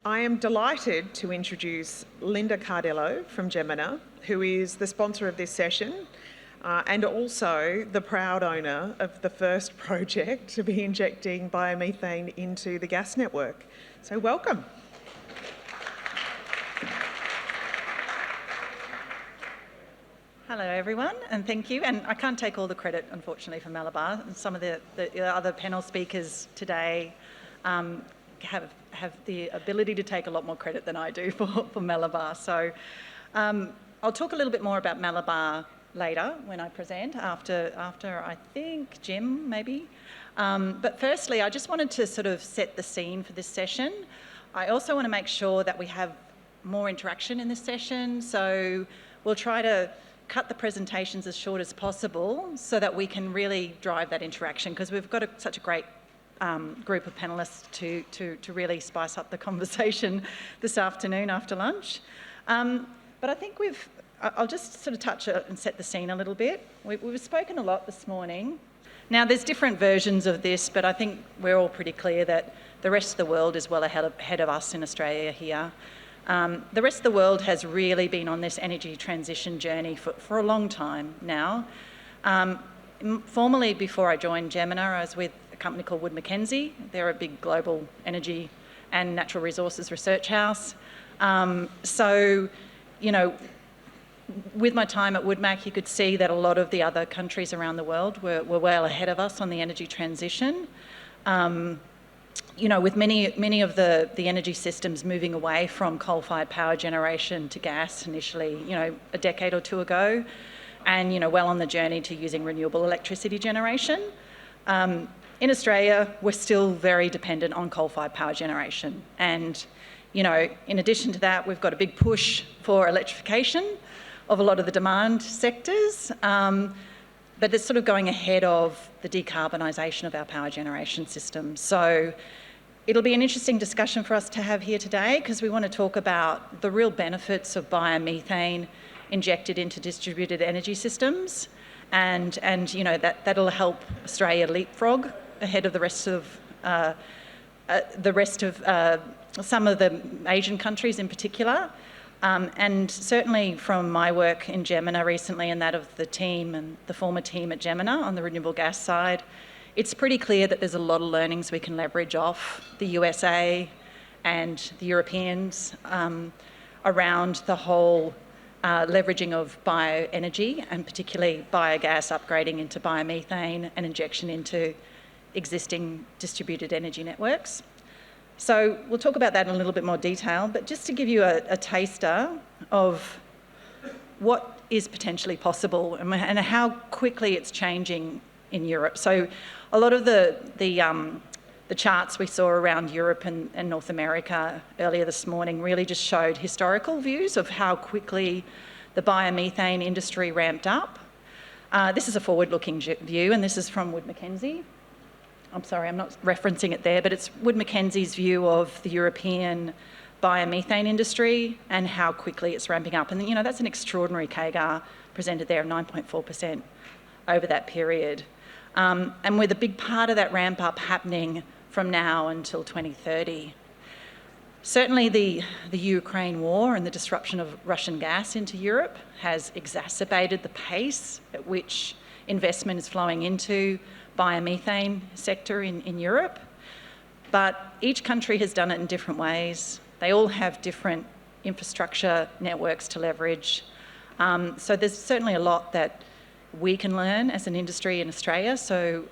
I am delighted to introduce Linda Cardillo from Jemena, who is the sponsor of this session and also the proud owner of the first project to be injecting biomethane into the gas network. So welcome. Hello everyone, and thank you. And I can't take all the credit, unfortunately, for Malabar. Some of the other panel speakers today have the ability to take a lot more credit than I do for Malabar. So I'll talk a little bit more about Malabar later when I present, after I think Jim, maybe. But firstly, I just wanted to sort of set the scene for this session. I also want to make sure that we have more interaction in this session, so we'll try to cut the presentations as short as possible so that we can really drive that interaction, because we've got such a great group of panellists to really spice up the conversation this afternoon after lunch. But I think I'll just sort of touch and set the scene a little bit. We've spoken a lot this morning. Now, there's different versions of this, but I think we're all pretty clear that the rest of the world is well ahead of us in Australia here. The rest of the world has really been on this energy transition journey for a long time now. Formerly, before I joined Jemena, I was with a company called McKenzie. They're a big global energy and natural resources research house. So, you know, with my time at Woodmac, you could see that a lot of the other countries around the world were well ahead of us on the energy transition. You know, with many of the energy systems moving away from coal-fired power generation to gas initially, you know, a decade or two ago, and, you know, well on the journey to using renewable electricity generation. In Australia, we're still very dependent on coal-fired power generation. And, you know, in addition to that, we've got a big push for electrification of a lot of the demand sectors, but it's sort of going ahead of the decarbonisation of our power generation system. So it'll be an interesting discussion for us to have here today, because we want to talk about the real benefits of biomethane injected into distributed energy systems, and you know, that'll help Australia leapfrog ahead of the rest of some of the Asian countries in particular. And certainly from my work in Jemena recently and that of the team and the former team at Jemena on the renewable gas side, it's pretty clear that there's a lot of learnings we can leverage off the USA and the Europeans around the whole leveraging of bioenergy, and particularly biogas upgrading into biomethane and injection into existing distributed energy networks. So we'll talk about that in a little bit more detail, but just to give you a taster of what is potentially possible and how quickly it's changing in Europe. So a lot of the charts we saw around Europe and North America earlier this morning really just showed historical views of how quickly the biomethane industry ramped up. This is a forward-looking view, and this is from Wood Mackenzie. I'm sorry, I'm not referencing it there, but it's Wood Mackenzie's view of the European biomethane industry and how quickly it's ramping up. And, you know, that's an extraordinary CAGR presented there of 9.4% over that period. And with a big part of that ramp up happening from now until 2030. Certainly the Ukraine war and the disruption of Russian gas into Europe has exacerbated the pace at which investment is flowing into biomethane sector in Europe. But each country has done it in different ways. They all have different infrastructure networks to leverage. So there's certainly a lot that we can learn as an industry in Australia. So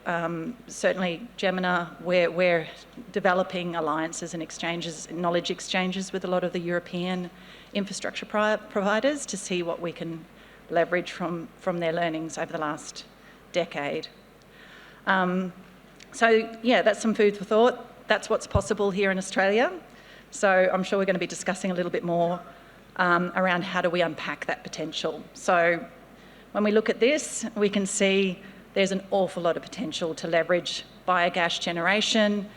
certainly Jemena, we're developing alliances and exchanges, knowledge exchanges with a lot of the European infrastructure providers to see what we can leverage from their learnings over the last decade. So yeah, that's some food for thought. That's what's possible here in Australia. So I'm sure we're going to be discussing a little bit more around how do we unpack that potential. So when we look at this, we can see there's an awful lot of potential to leverage biogas generation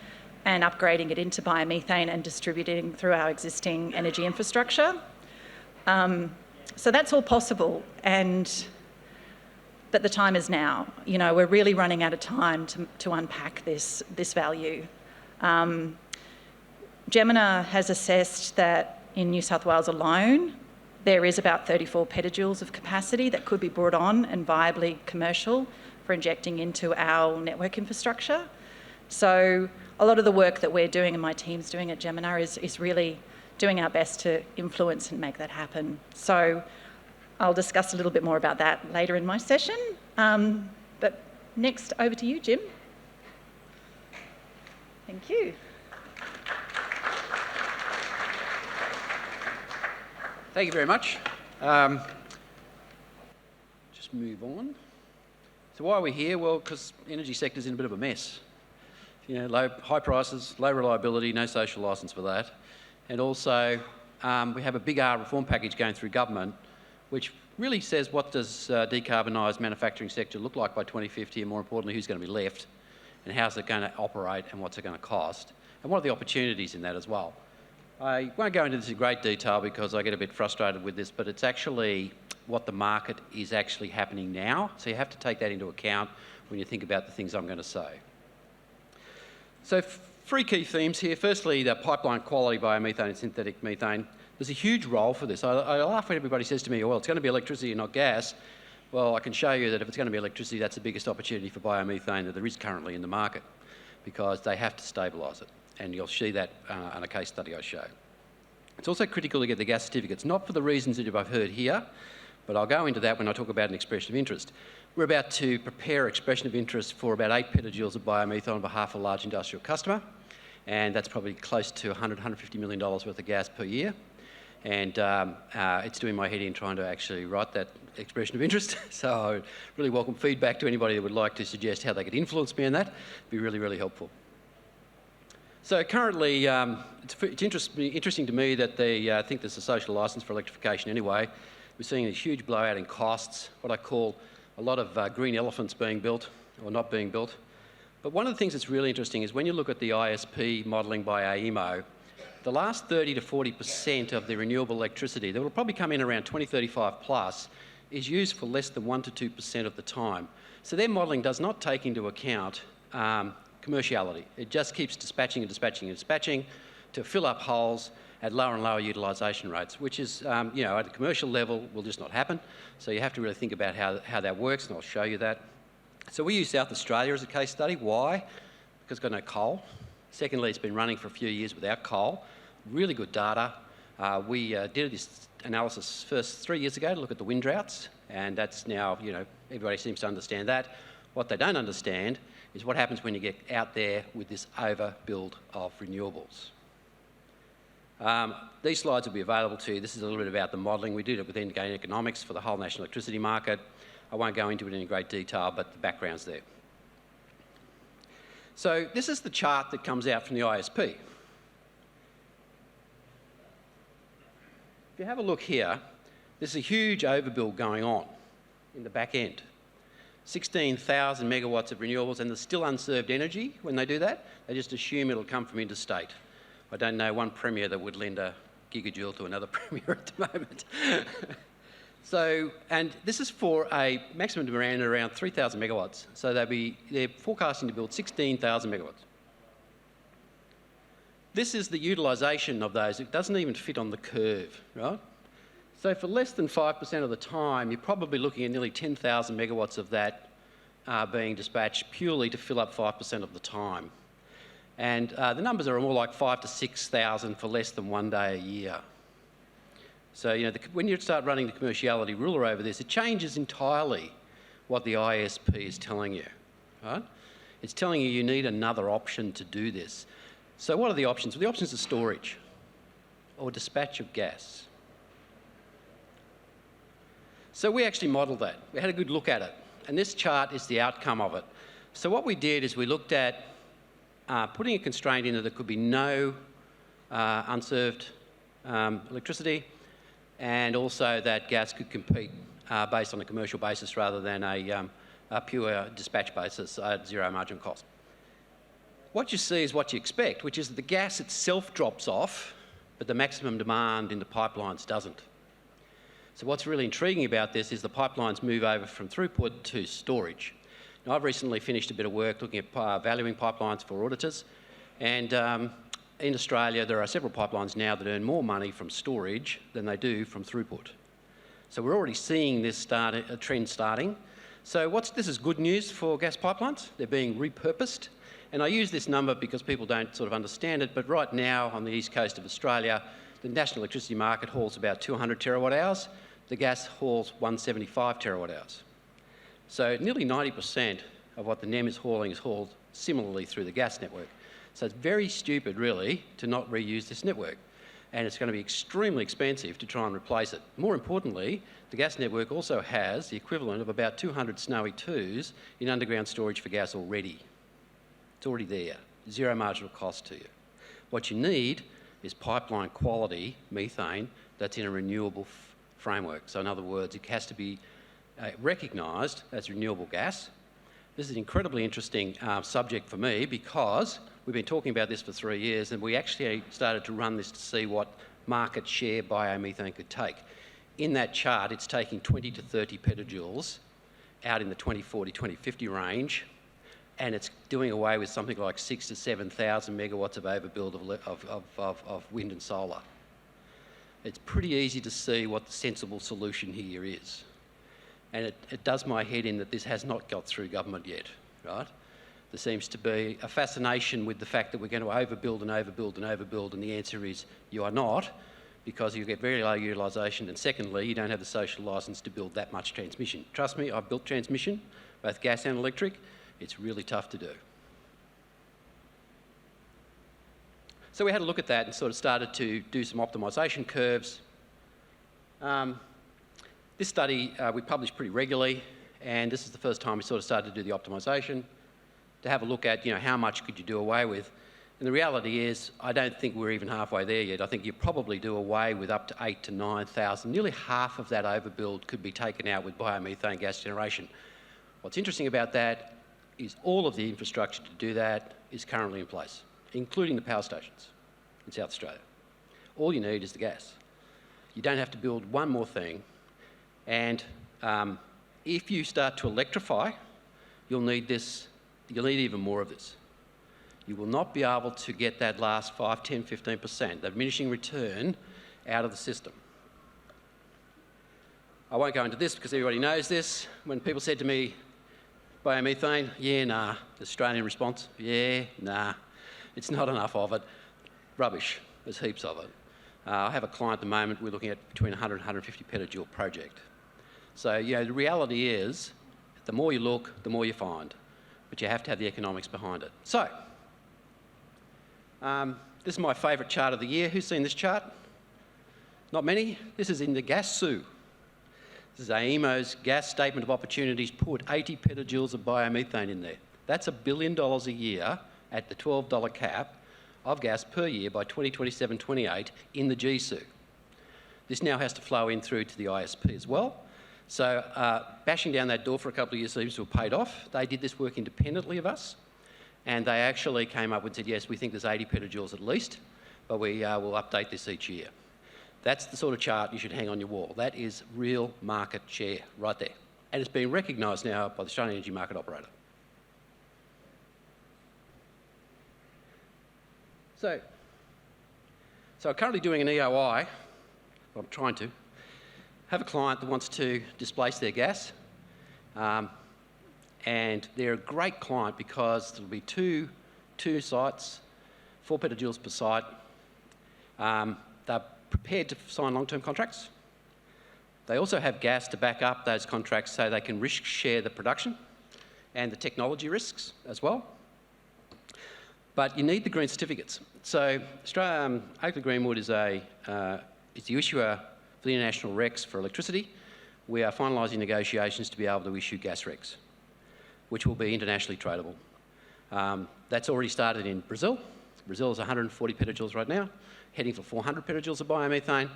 and upgrading it into biomethane and distributing through our existing energy infrastructure. So that's all possible, but the time is now. You know, we're really running out of time to unpack this value. Jemena has assessed that in New South Wales alone, there is about 34 petajoules of capacity that could be brought on and viably commercial for injecting into our network infrastructure. So a lot of the work that we're doing and my team's doing at Jemena is really doing our best to influence and make that happen. So I'll discuss a little bit more about that later in my session. But next, over to you, Jim. Thank you. Thank you very much. Just move on. So why are we here? Well, because the energy sector's in a bit of a mess. You know, high prices, low reliability, no social licence for that. And also, we have a big R reform package going through government, which really says what does decarbonised manufacturing sector look like by 2050, and more importantly, who's going to be left, and how's it going to operate, and what's it going to cost, and what are the opportunities in that as well. I won't go into this in great detail because I get a bit frustrated with this, but it's actually what the market is actually happening now. So you have to take that into account when you think about the things I'm going to say. So 3 key themes here. Firstly, the pipeline quality, biomethane and synthetic methane. There's a huge role for this. I laugh when everybody says to me, well, it's going to be electricity and not gas. Well, I can show you that if it's going to be electricity, that's the biggest opportunity for biomethane that there is currently in the market, because they have to stabilise it. And you'll see that on a case study I show. It's also critical to get the gas certificates, not for the reasons that I've heard here, but I'll go into that when I talk about an expression of interest. We're about to prepare expression of interest for about 8 petajoules of biomethane on behalf of a large industrial customer, and that's probably close to $100, $150 million worth of gas per year. And it's doing my head in trying to actually write that expression of interest. So I really welcome feedback to anybody that would like to suggest how they could influence me in that. It'd be really, really helpful. So currently, it's interesting to me that I think there's a social licence for electrification anyway. We're seeing a huge blowout in costs, what I call a lot of green elephants being built or not being built. But one of the things that's really interesting is when you look at the ISP modelling by AEMO, the last 30 to 40% of the renewable electricity that will probably come in around 2035 plus is used for less than 1 to 2% of the time. So their modelling does not take into account commerciality. It just keeps dispatching and dispatching and dispatching to fill up holes at lower and lower utilisation rates, which is, you know, at a commercial level will just not happen. So you have to really think about how that works, and I'll show you that. So we use South Australia as a case study. Why? Because it's got no coal. Secondly, it's been running for a few years without coal. Really good data. We did this analysis first 3 years ago to look at the wind droughts, and that's now, you know, everybody seems to understand that. What they don't understand is what happens when you get out there with this overbuild of renewables. These slides will be available to you. This is a little bit about the modelling. We did it within Gain Economics for the whole national electricity market. I won't go into it in great detail, but the background's there. So this is the chart that comes out from the ISP. If you have a look here, there's a huge overbuild going on in the back end. 16,000 megawatts of renewables, and there's still unserved energy when they do that. They just assume it'll come from interstate. I don't know one premier that would lend a gigajoule to another premier at the moment. So, and this is for a maximum demand of around 3,000 megawatts. So they're forecasting to build 16,000 megawatts. This is the utilisation of those. It doesn't even fit on the curve, right? So for less than 5% of the time, you're probably looking at nearly 10,000 megawatts of that being dispatched purely to fill up 5% of the time. And the numbers are more like 5,000 to 6,000 for less than 1 day a year. So, you know, when you start running the commerciality ruler over this, it changes entirely what the ISP is telling you, right? It's telling you need another option to do this. So what are the options? Well, the options are storage or dispatch of gas. So we actually modelled that. We had a good look at it. And this chart is the outcome of it. So what we did is we looked at putting a constraint in that there could be no unserved electricity, and also that gas could compete based on a commercial basis rather than a pure dispatch basis at zero margin cost. What you see is what you expect, which is that the gas itself drops off, but the maximum demand in the pipelines doesn't. So what's really intriguing about this is the pipelines move over from throughput to storage. Now, I've recently finished a bit of work looking at valuing pipelines for auditors, and in Australia, there are several pipelines now that earn more money from storage than they do from throughput. So we're already seeing this trend starting. So this is good news for gas pipelines. They're being repurposed. And I use this number because people don't sort of understand it, but right now on the east coast of Australia, the national electricity market hauls about 200 terawatt hours. The gas hauls 175 terawatt hours. So nearly 90% of what the Nghiem is hauled similarly through the gas network. So it's very stupid, really, to not reuse this network. And it's going to be extremely expensive to try and replace it. More importantly, the gas network also has the equivalent of about 200 Snowy 2s in underground storage for gas already. It's already there, zero marginal cost to you. What you need is pipeline quality methane that's in a renewable framework. So in other words, it has to be recognised as renewable gas. This is an incredibly interesting subject for me because we've been talking about this for 3 years and we actually started to run this to see what market share biomethane could take. In that chart, it's taking 20 to 30 petajoules out in the 2040, 2050 range, and it's doing away with something like 6,000 to 7,000 megawatts of overbuild of wind and solar. It's pretty easy to see what the sensible solution here is. And it does my head in that this has not got through government yet, right? There seems to be a fascination with the fact that we're going to overbuild and overbuild and overbuild, and the answer is you are not, because you get very low utilisation, and secondly, you don't have the social licence to build that much transmission. Trust me, I've built transmission, both gas and electric. It's really tough to do. So we had a look at that and sort of started to do some optimisation curves. This study we publish pretty regularly, and this is the first time we sort of started to do the optimisation, to have a look at, how much could you do away with. And the reality is, I don't think we're even halfway there yet. I think you probably do away with up to 8,000 to 9,000. Nearly half of that overbuild could be taken out with biomethane gas generation. What's interesting about that is all of the infrastructure to do that is currently in place, including the power stations in South Australia. All you need is the gas. You don't have to build one more thing. And if you start to electrify, you'll need even more of this. You will not be able to get that last 5, 10, 15%, that diminishing return out of the system. I won't go into this because everybody knows this. When people said to me, biomethane, yeah, nah. The Australian response, yeah, nah. It's not enough of it. Rubbish. There's heaps of it. I have a client at the moment, we're looking at between 100 and 150 petajoule project. So, the reality is, the more you look, the more you find. But you have to have the economics behind it. So, this is my favourite chart of the year. Who's seen this chart? Not many. This is in the gas SU. This is AEMO's gas statement of opportunities, put 80 petajoules of biomethane in there. That's $1 billion a year at the $12 cap of gas per year by 2027-28 in the GSU. This now has to flow in through to the ISP as well. So bashing down that door for a couple of years seems to have paid off. They did this work independently of us, and they actually came up and said, yes, we think there's 80 petajoules at least, but we will update this each year. That's the sort of chart you should hang on your wall. That is real market share right there. And it's being recognised now by the Australian Energy Market Operator. So I'm currently doing an EOI, well, I'm trying to, have a client that wants to displace their gas, and they're a great client because there'll be two sites, 4 petajoules per site. They're prepared to sign long-term contracts. They also have gas to back up those contracts so they can risk share the production and the technology risks as well. But you need the green certificates. So Oakley Greenwood is the issuer for the international RECs for electricity. We are finalising negotiations to be able to issue gas RECs, which will be internationally tradable. That's already started in Brazil. Brazil is 140 petajoules right now, heading for 400 petajoules of biomethane,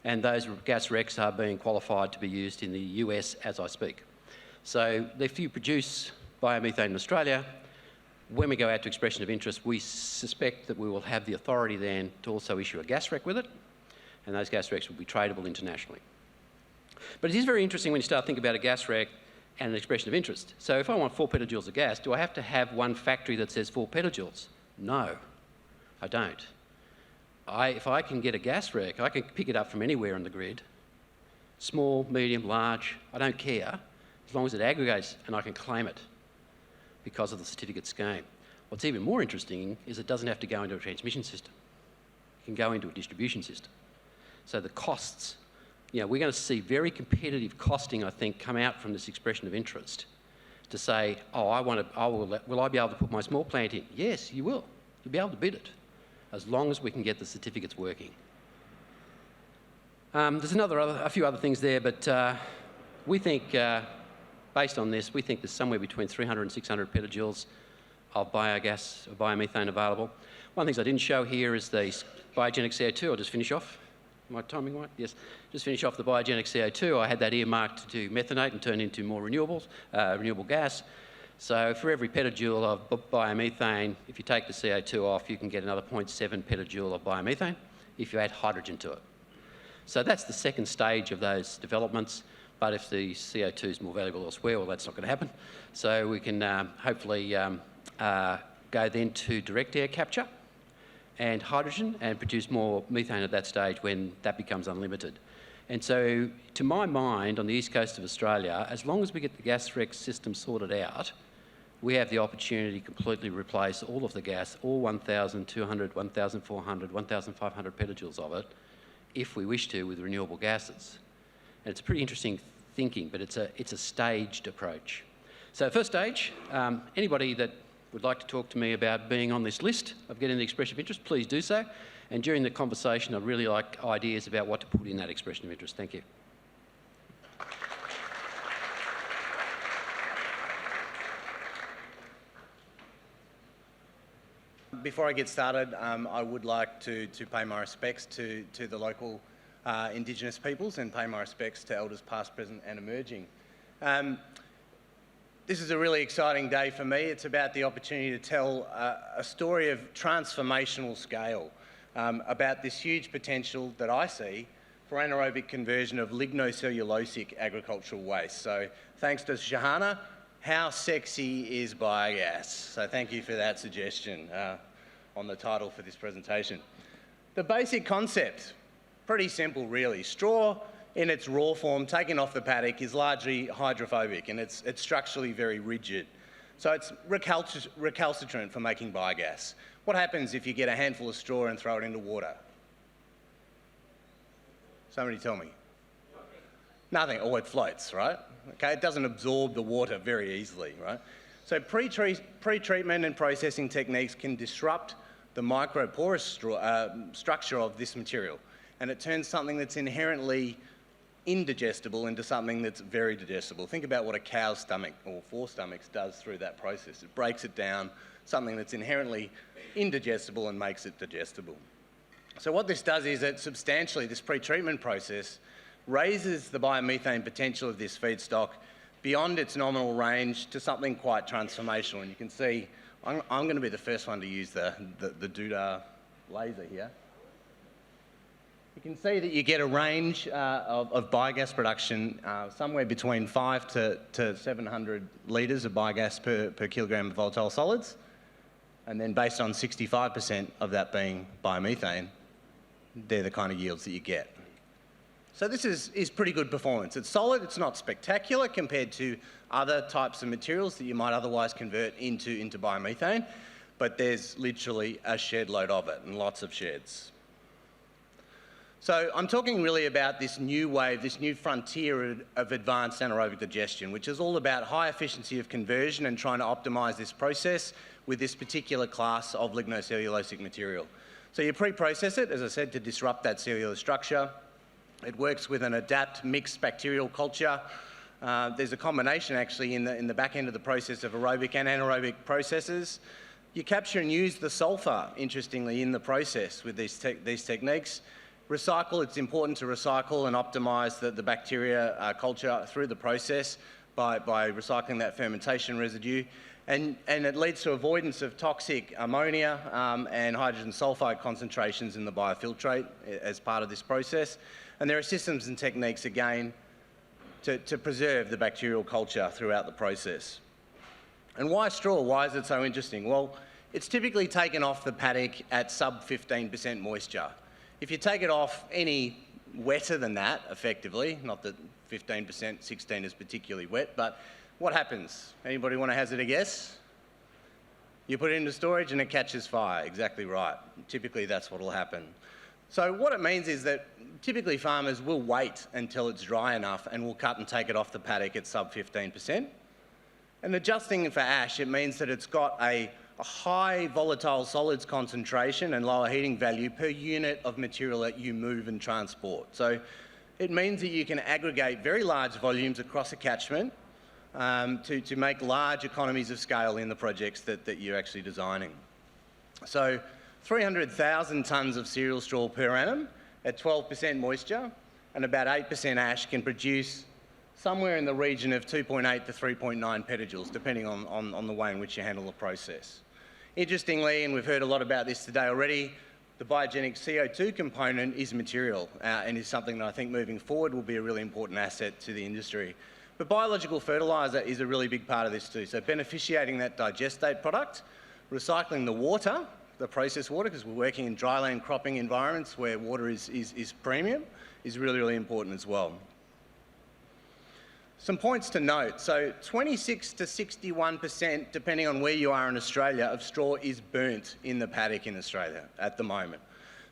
and those gas RECs are being qualified to be used in the US as I speak. So if you produce biomethane in Australia, when we go out to expression of interest, we suspect that we will have the authority then to also issue a gas REC with it, and those gas RECs will be tradable internationally. But it is very interesting when you start thinking about a gas REC and an expression of interest. So if I want 4 petajoules of gas, do I have to have one factory that says 4 petajoules? No, I don't. if I can get a gas wreck, I can pick it up from anywhere on the grid, small, medium, large, I don't care, as long as it aggregates and I can claim it because of the certificate scheme. What's even more interesting is it doesn't have to go into a transmission system. It can go into a distribution system. So the costs, we're going to see very competitive costing, I think, come out from this expression of interest to say, will I be able to put my small plant in? Yes, you will. You'll be able to bid it, as long as we can get the certificates working. There's a few other things there, but we think, based on this, we think there's somewhere between 300 and 600 petajoules of biogas or biomethane available. One of the things I didn't show here is the biogenic CO2. I'll just finish off. Am I timing right? Yes. Just finish off the biogenic CO2. I had that earmarked to methanate and turn into more renewable gas. So for every petajoule of biomethane, if you take the CO2 off, you can get another 0.7 petajoule of biomethane if you add hydrogen to it. So that's the second stage of those developments. But if the CO2 is more valuable elsewhere, well, that's not going to happen. So we can hopefully go then to direct air capture and hydrogen and produce more methane at that stage when that becomes unlimited. And so, to my mind, on the east coast of Australia, as long as we get the gas rec system sorted out, we have the opportunity to completely replace all of the gas, all 1,200, 1,400, 1,500 petajoules of it, if we wish to, with renewable gases. And it's pretty interesting thinking, but it's a staged approach. So first stage, anybody that would like to talk to me about being on this list of getting the expression of interest, please do so. And during the conversation, I'd really like ideas about what to put in that expression of interest. Thank you. Before I get started, I would like to pay my respects to the local Indigenous peoples and pay my respects to elders past, present and emerging. This is a really exciting day for me. It's about the opportunity to tell a story of transformational scale about this huge potential that I see for anaerobic conversion of lignocellulosic agricultural waste. So thanks to Shahana, how sexy is biogas? So thank you for that suggestion on the title for this presentation. The basic concept, pretty simple really. Straw in its raw form, taken off the paddock, is largely hydrophobic and it's structurally very rigid. So it's recalcitrant for making biogas. What happens if you get a handful of straw and throw it into water? Somebody tell me. Nothing. Oh, it floats, right? Okay, it doesn't absorb the water very easily, right? So pre-treatment and processing techniques can disrupt the microporous structure of this material, and it turns something that's inherently indigestible into something that's very digestible. Think about what a cow's stomach, or four stomachs, does through that process. It breaks it down, something that's inherently indigestible, and makes it digestible. So what this does is that substantially this pre-treatment process raises the biomethane potential of this feedstock beyond its nominal range to something quite transformational. And you can see, I'm going to be the first one to use the doodah laser here. You can see that you get a range of biogas production somewhere between 5 to 700 litres of biogas per kilogram of volatile solids. And then based on 65% of that being biomethane, they're the kind of yields that you get. So this is pretty good performance. It's solid, it's not spectacular compared to other types of materials that you might otherwise convert into biomethane, but there's literally a shed load of it, and lots of sheds. So I'm talking really about this new wave, this new frontier of advanced anaerobic digestion, which is all about high efficiency of conversion and trying to optimise this process with this particular class of lignocellulosic material. So you pre-process it, as I said, to disrupt that cellular structure. It works with an adapt mixed bacterial culture. There's a combination actually in the back end of the process of aerobic and anaerobic processes. You capture and use the sulphur, interestingly, in the process with these techniques. Recycle, it's important to recycle and optimise the bacteria culture through the process by recycling that fermentation residue. And it leads to avoidance of toxic ammonia and hydrogen sulfide concentrations in the biofiltrate as part of this process. And there are systems and techniques, again, to preserve the bacterial culture throughout the process. And why straw? Why is it so interesting? Well, it's typically taken off the paddock at sub 15% moisture. If you take it off any wetter than that, effectively, not that 15%, 16 is particularly wet, but what happens? Anybody want to hazard a guess? You put it into storage and it catches fire, exactly right. Typically that's what will happen. So what it means is that typically farmers will wait until it's dry enough and will cut and take it off the paddock at sub 15%. And adjusting for ash, it means that it's got a high volatile solids concentration and lower heating value per unit of material that you move and transport. So it means that you can aggregate very large volumes across a catchment to make large economies of scale in the projects that you're actually designing. So 300,000 tonnes of cereal straw per annum at 12% moisture and about 8% ash can produce somewhere in the region of 2.8 to 3.9 petajoules, depending on the way in which you handle the process. Interestingly, and we've heard a lot about this today already, the biogenic CO2 component is material and is something that I think moving forward will be a really important asset to the industry. But biological fertiliser is a really big part of this too. So beneficiating that digestate product, recycling the water, the processed water, because we're working in dryland cropping environments where water is premium, is really, really important as well. Some points to note. So 26 to 61%, depending on where you are in Australia, of straw is burnt in the paddock in Australia at the moment.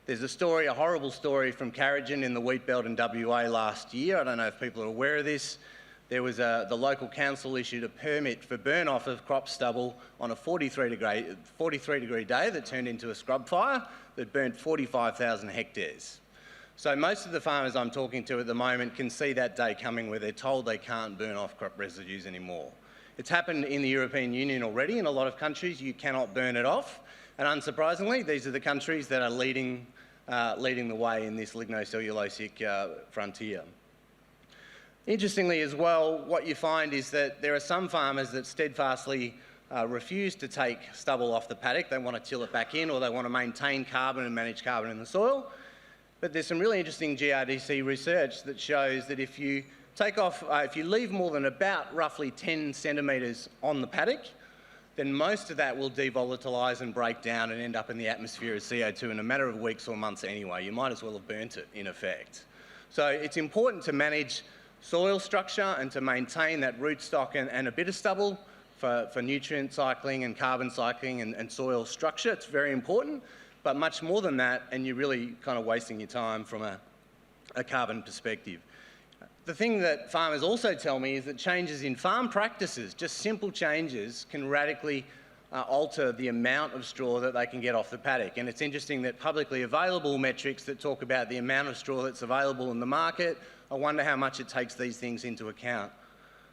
There's a story, a horrible story from Carrigan in the wheat belt in WA last year. I don't know if people are aware of this. There was the local council issued a permit for burn off of crop stubble on a 43 degree day that turned into a scrub fire that burnt 45,000 hectares. So most of the farmers I'm talking to at the moment can see that day coming where they're told they can't burn off crop residues anymore. It's happened in the European Union already. In a lot of countries, you cannot burn it off. And unsurprisingly, these are the countries that are leading the way in this lignocellulosic frontier. Interestingly as well, what you find is that there are some farmers that steadfastly refuse to take stubble off the paddock. They want to till it back in, or they want to maintain carbon and manage carbon in the soil. But there's some really interesting GRDC research that shows that if you take off, if you leave more than about roughly 10 centimetres on the paddock, then most of that will devolatilise and break down and end up in the atmosphere as CO2 in a matter of weeks or months anyway. You might as well have burnt it, in effect. So it's important to manage soil structure and to maintain that rootstock and a bit of stubble for nutrient cycling and carbon cycling and soil structure. It's very important. But much more than that, and you're really kind of wasting your time from a carbon perspective. The thing that farmers also tell me is that changes in farm practices, just simple changes, can radically alter the amount of straw that they can get off the paddock. And it's interesting that publicly available metrics that talk about the amount of straw that's available in the market, I wonder how much it takes these things into account.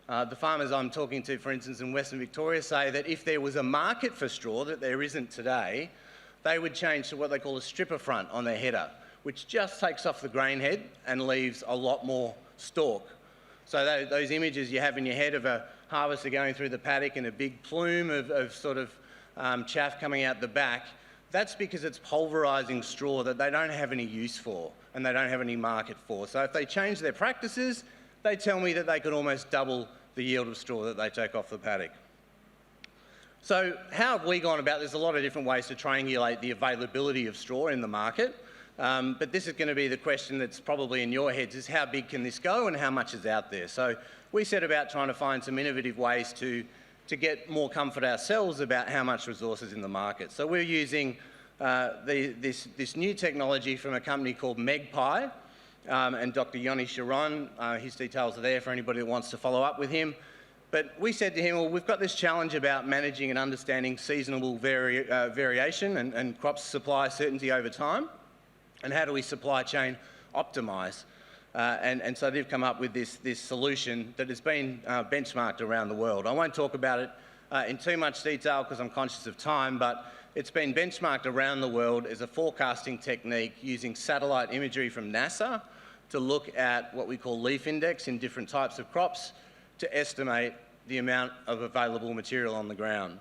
The farmers I'm talking to, for instance, in Western Victoria say that if there was a market for straw, that there isn't today, they would change to what they call a stripper front on their header, which just takes off the grain head and leaves a lot more stalk. So those images you have in your head of a harvester going through the paddock and a big plume of sort of chaff coming out the back, that's because it's pulverising straw that they don't have any use for and they don't have any market for. So if they change their practices, they tell me that they could almost double the yield of straw that they take off the paddock. So how have we gone about? There's a lot of different ways to triangulate the availability of straw in the market, but this is going to be the question that's probably in your heads, is how big can this go and how much is out there? So we set about trying to find some innovative ways to get more comfort ourselves about how much resource is in the market. So we're using this new technology from a company called Magpie, and Dr. Yoni Sharon, his details are there for anybody that wants to follow up with him. But we said to him, well, we've got this challenge about managing and understanding seasonal variation and crop supply certainty over time, and how do we supply chain optimise? And so they've come up with this solution that has been benchmarked around the world. I won't talk about it in too much detail because I'm conscious of time, but it's been benchmarked around the world as a forecasting technique using satellite imagery from NASA to look at what we call leaf index in different types of crops, to estimate the amount of available material on the ground.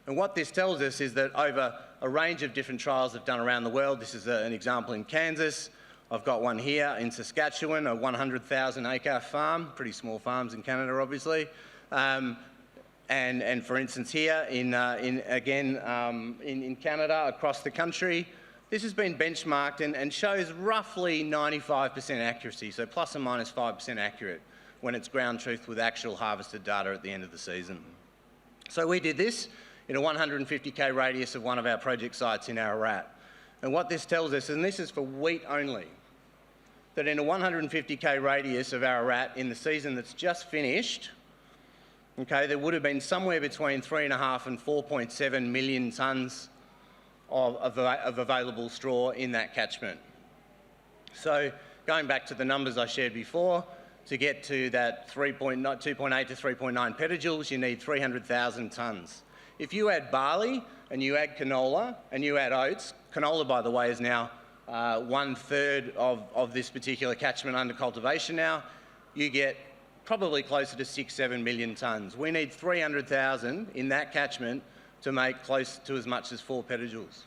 And what this tells us is that over a range of different trials they've done around the world, this is an example in Kansas, I've got one here in Saskatchewan, a 100,000 acre farm, pretty small farms in Canada obviously, and for instance here in Canada, across the country, This has been benchmarked and shows roughly 95% accuracy, so plus or minus 5% accurate when it's ground truth with actual harvested data at the end of the season. So we did this in a 150k radius of one of our project sites in Eneraque. And what this tells us, and this is for wheat only, that in a 150k radius of Eneraque in the season that's just finished, okay, there would have been somewhere between 3.5 and 4.7 million tonnes of available straw in that catchment. So going back to the numbers I shared before, to get to that 2.8 to 3.9 petajoules, you need 300,000 tonnes. If you add barley and you add canola and you add oats, canola, by the way, is now 1/3 of this particular catchment under cultivation now, you get probably closer to 6-7 million tonnes. We need 300,000 in that catchment to make close to as much as 4 petajoules.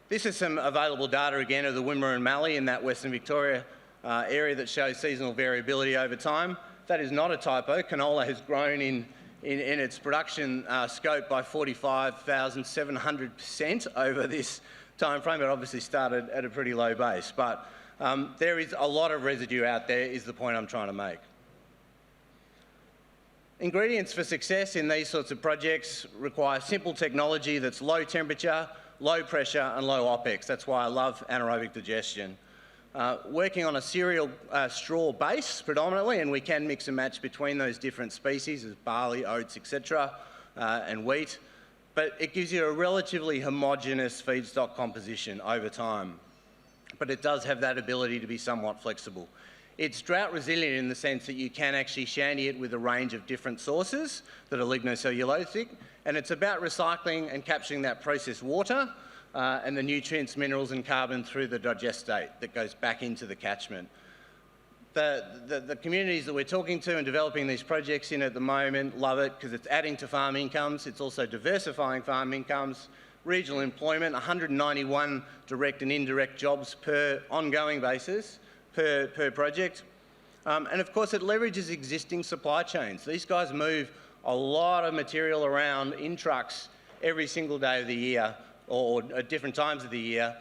This is some available data again of the Wimmera and Mallee in that Western Victoria area that shows seasonal variability over time. That is not a typo. Canola has grown in its production scope by 45,700% over this time frame. It obviously started at a pretty low base, but there is a lot of residue out there is the point I'm trying to make. Ingredients for success in these sorts of projects require simple technology that's low temperature, low pressure and low OPEX. That's why I love anaerobic digestion. Working on a cereal straw base predominantly, and we can mix and match between those different species as barley, oats, etc., and wheat, but it gives you a relatively homogeneous feedstock composition over time. But it does have that ability to be somewhat flexible. It's drought resilient in the sense that you can actually shandy it with a range of different sources that are lignocellulosic, and it's about recycling and capturing that processed water and the nutrients, minerals and carbon through the digestate that goes back into the catchment. The communities that we're talking to and developing these projects in at the moment love it because it's adding to farm incomes, it's also diversifying farm incomes, regional employment, 191 direct and indirect jobs per ongoing basis per project. And of course it leverages existing supply chains. These guys move a lot of material around in trucks every single day of the year or at different times of the year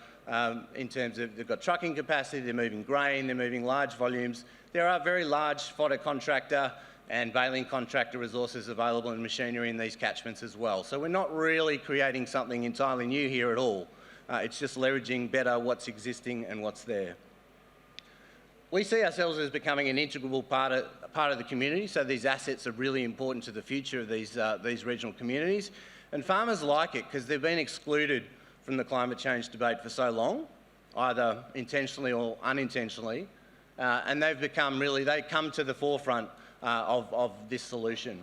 in terms of they've got trucking capacity, they're moving grain, they're moving large volumes. There are very large fodder contractor and baling contractor resources available in machinery in these catchments as well. So we're not really creating something entirely new here at all. It's just leveraging better what's existing and what's there. We see ourselves as becoming an integral part of the community, so these assets are really important to the future of these regional communities. And farmers like it because they've been excluded from the climate change debate for so long, either intentionally or unintentionally, and they've become really, they come to the forefront of this solution.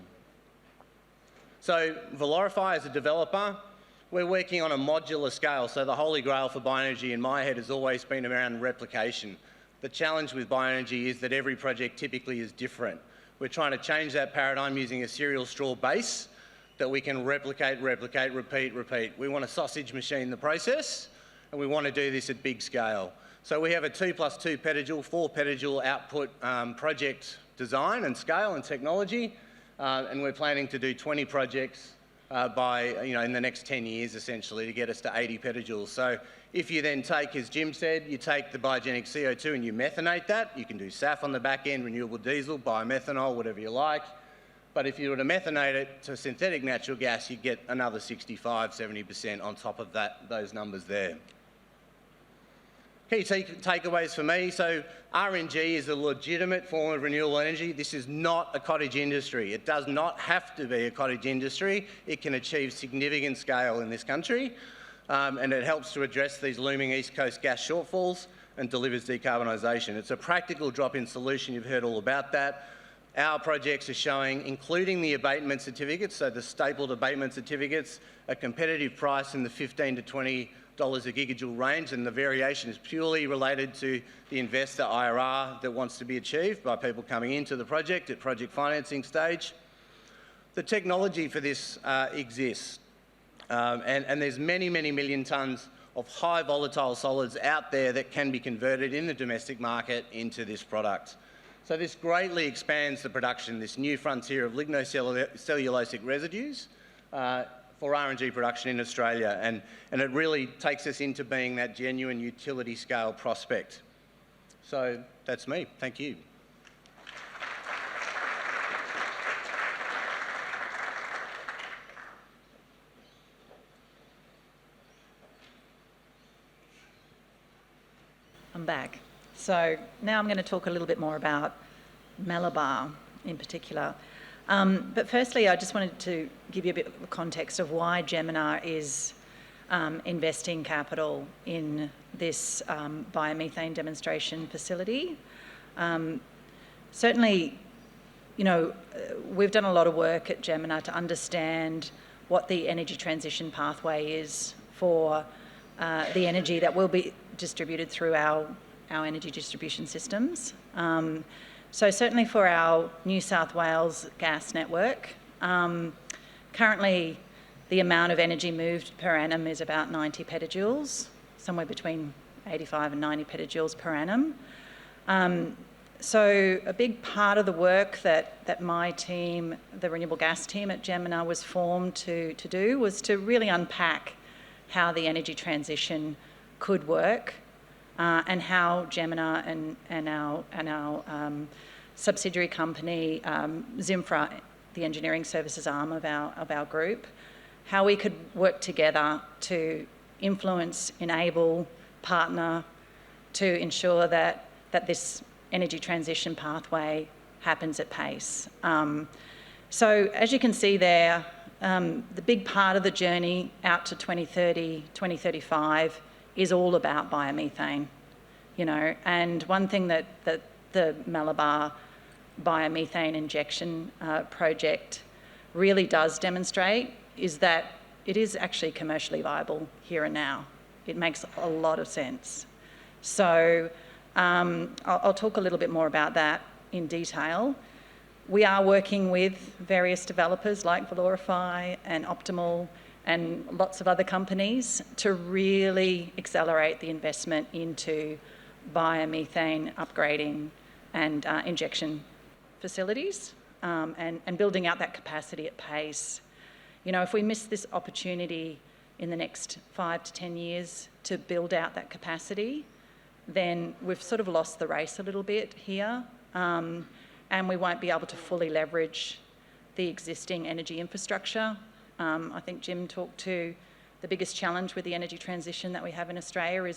So Valorify as a developer, we're working on a modular scale, so the holy grail for bioenergy in my head has always been around replication. The challenge with bioenergy is that every project typically is different. We're trying to change that paradigm using a cereal straw base that we can replicate, repeat. We want to sausage machine the process, and we want to do this at big scale. So we have a 2 + 2 petajoule, 4 petajoule output project design and scale and technology, and we're planning to do 20 projects in the next 10 years essentially to get us to 80 petajoules. So if you then take, as Jim said, you take the biogenic CO2 and you methanate that, you can do SAF on the back end, renewable diesel, biomethanol, whatever you like. But if you were to methanate it to synthetic natural gas, you'd get another 65-70% on top of those numbers there. Key takeaways for me, so RNG is a legitimate form of renewable energy. This is not a cottage industry. It does not have to be a cottage industry. It can achieve significant scale in this country, and it helps to address these looming East Coast gas shortfalls and delivers decarbonisation. It's a practical drop-in solution. You've heard all about that. Our projects are showing, including the abatement certificates, so the stapled abatement certificates, a competitive price in the $15 to $20 a gigajoule range, and the variation is purely related to the investor IRR that wants to be achieved by people coming into the project at project financing stage. The technology for this exists, and there's many million tonnes of high volatile solids out there that can be converted in the domestic market into this product. So this greatly expands the production, this new frontier of lignocellulosic residues for RNG production in Australia, and it really takes us into being that genuine utility scale prospect. So that's me. Thank you. I'm back. So now I'm going to talk a little bit more about Malabar in particular. But firstly, I just wanted to give you a bit of context of why Jemena is investing capital in this biomethane demonstration facility. Certainly, you know, we've done a lot of work at Jemena to understand what the energy transition pathway is for the energy that will be distributed through our energy distribution systems. So certainly for our New South Wales gas network, currently the amount of energy moved per annum is about 90 petajoules, somewhere between 85 and 90 petajoules per annum. So a big part of the work that my team, the renewable gas team at Jemena, was formed to do was to really unpack how the energy transition could work, and how Jemena and our subsidiary company, Zimfra, the engineering services arm of our group, how we could work together to influence, enable, partner to ensure that this energy transition pathway happens at pace. So as you can see there, the big part of the journey out to 2030, 2035 is all about biomethane, you know, and one thing that the Malabar biomethane injection project really does demonstrate is that it is actually commercially viable here and now. It makes a lot of sense. So I'll talk a little bit more about that in detail. We are working with various developers like Valorify and Optimal and lots of other companies to really accelerate the investment into biomethane upgrading and injection facilities, and building out that capacity at pace. You know, if we miss this opportunity in the next 5 to 10 years to build out that capacity, then we've sort of lost the race a little bit here, and we won't be able to fully leverage the existing energy infrastructure. I think Jim talked to the biggest challenge with the energy transition that we have in Australia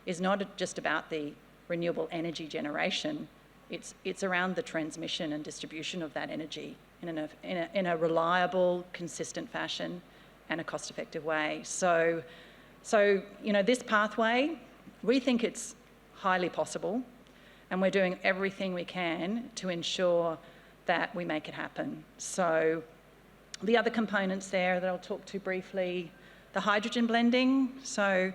is not just about the renewable energy generation, it's around the transmission and distribution of that energy in a reliable, consistent fashion and a cost-effective way. So you know, this pathway, we think it's highly possible, and we're doing everything we can to ensure that we make it happen. So the other components there that I'll talk to briefly, the hydrogen blending. So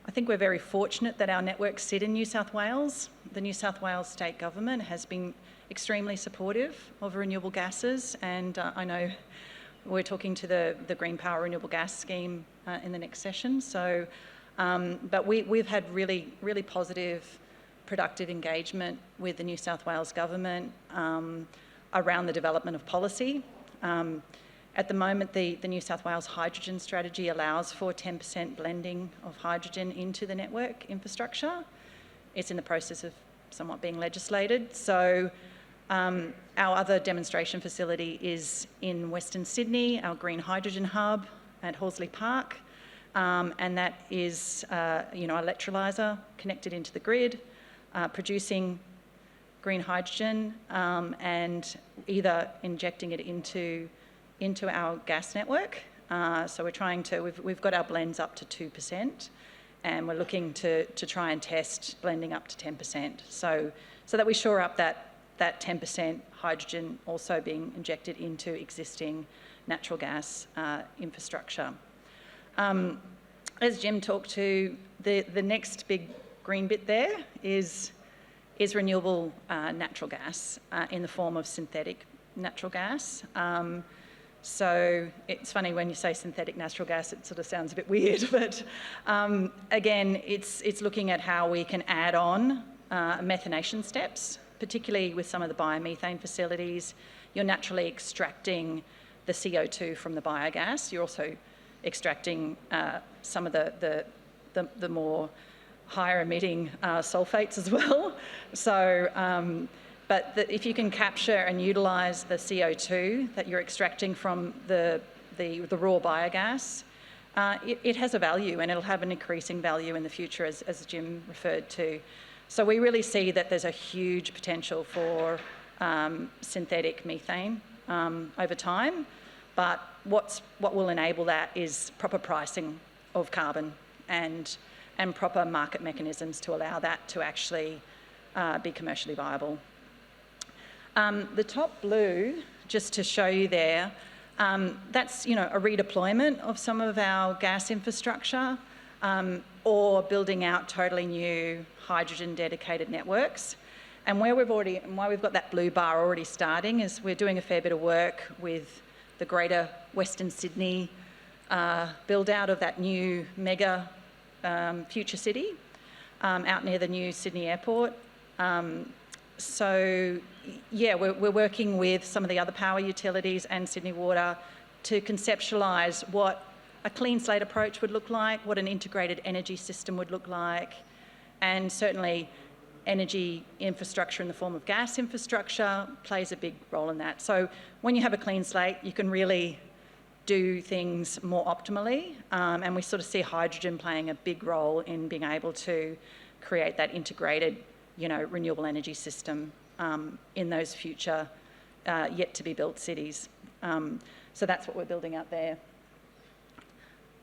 I think we're very fortunate that our networks sit in New South Wales. The New South Wales state government has been extremely supportive of renewable gases, and I know we're talking to the Green Power Renewable Gas Scheme in the next session. So, but we've had really, really positive, productive engagement with the New South Wales government around the development of policy. At the moment, the New South Wales hydrogen strategy allows for 10% blending of hydrogen into the network infrastructure. It's in the process of somewhat being legislated. So our other demonstration facility is in Western Sydney, our green hydrogen hub at Horsley Park, and that is you know, electrolyser connected into the grid, producing green hydrogen and either injecting it into our gas network. So we're trying to, we've got our blends up to 2%, and we're looking to try and test blending up to 10%. So that we shore up that 10% hydrogen also being injected into existing natural gas infrastructure. As Jim talked to, the next big green bit there is renewable natural gas in the form of synthetic natural gas. So it's funny when you say synthetic natural gas, it sort of sounds a bit weird, but again, it's looking at how we can add on methanation steps, particularly with some of the biomethane facilities. You're naturally extracting the CO2 from the biogas. You're also extracting some of the more higher emitting sulfates as well. So, if you can capture and utilise the CO2 that you're extracting from the raw biogas, it has a value, and it'll have an increasing value in the future, as Jim referred to. So we really see that there's a huge potential for synthetic methane over time, but what will enable that is proper pricing of carbon and proper market mechanisms to allow that to actually be commercially viable. The top blue, just to show you there, that's a redeployment of some of our gas infrastructure, or building out totally new hydrogen dedicated networks. And why we've got that blue bar already starting is we're doing a fair bit of work with the greater Western Sydney build out of that new mega future city out near the new Sydney airport. So yeah, we're working with some of the other power utilities and Sydney Water to conceptualise what a clean slate approach would look like, what an integrated energy system would look like, and certainly energy infrastructure in the form of gas infrastructure plays a big role in that. So when you have a clean slate, you can really do things more optimally, and we sort of see hydrogen playing a big role in being able to create that integrated, renewable energy system in those future yet to be built cities. So that's what we're building out there.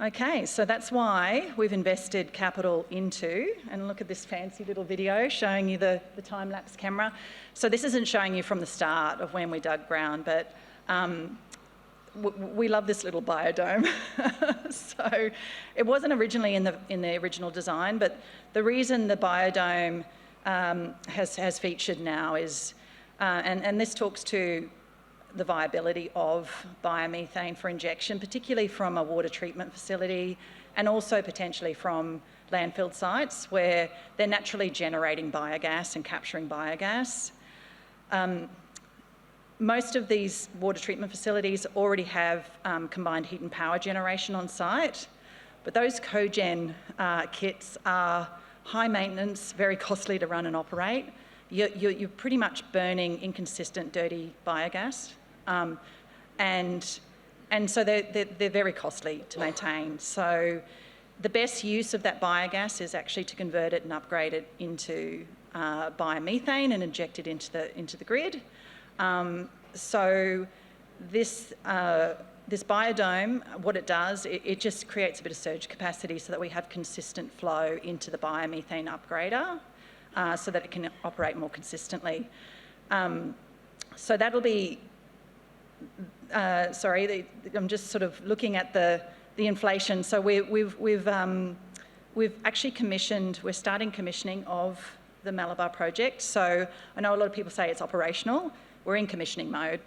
Okay, so that's why we've invested capital into, and look at this fancy little video showing you the time-lapse camera. So this isn't showing you from the start of when we dug ground, but we love this little biodome. So it wasn't originally in the original design, but the reason the biodome has featured now is, and this talks to the viability of biomethane for injection, particularly from a water treatment facility and also potentially from landfill sites where they're naturally generating biogas and capturing biogas. Most of these water treatment facilities already have combined heat and power generation on site, but those cogen kits are high maintenance, very costly to run and operate. You're pretty much burning inconsistent, dirty biogas. And so they're very costly to maintain. So the best use of that biogas is actually to convert it and upgrade it into biomethane and inject it into the grid. So this biodome, what it does, it just creates a bit of surge capacity so that we have consistent flow into the biomethane upgrader so that it can operate more consistently. So that'll be, I'm just sort of looking at the inflation. So we've actually commissioned, we're starting commissioning of the Malabar project. So I know a lot of people say it's operational. We're in commissioning mode.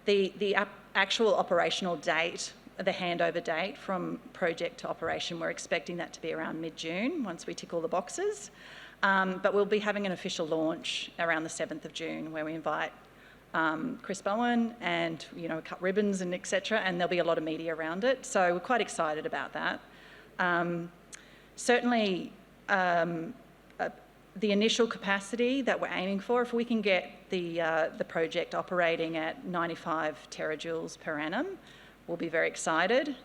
The actual operational date, the handover date from project to operation, we're expecting that to be around mid-June once we tick all the boxes. But we'll be having an official launch around the 7th of June where we invite Chris Bowen and, cut ribbons and etc. And there'll be a lot of media around it. So we're quite excited about that. Certainly, the initial capacity that we're aiming for, if we can get the project operating at 95 terajoules per annum, we'll be very excited.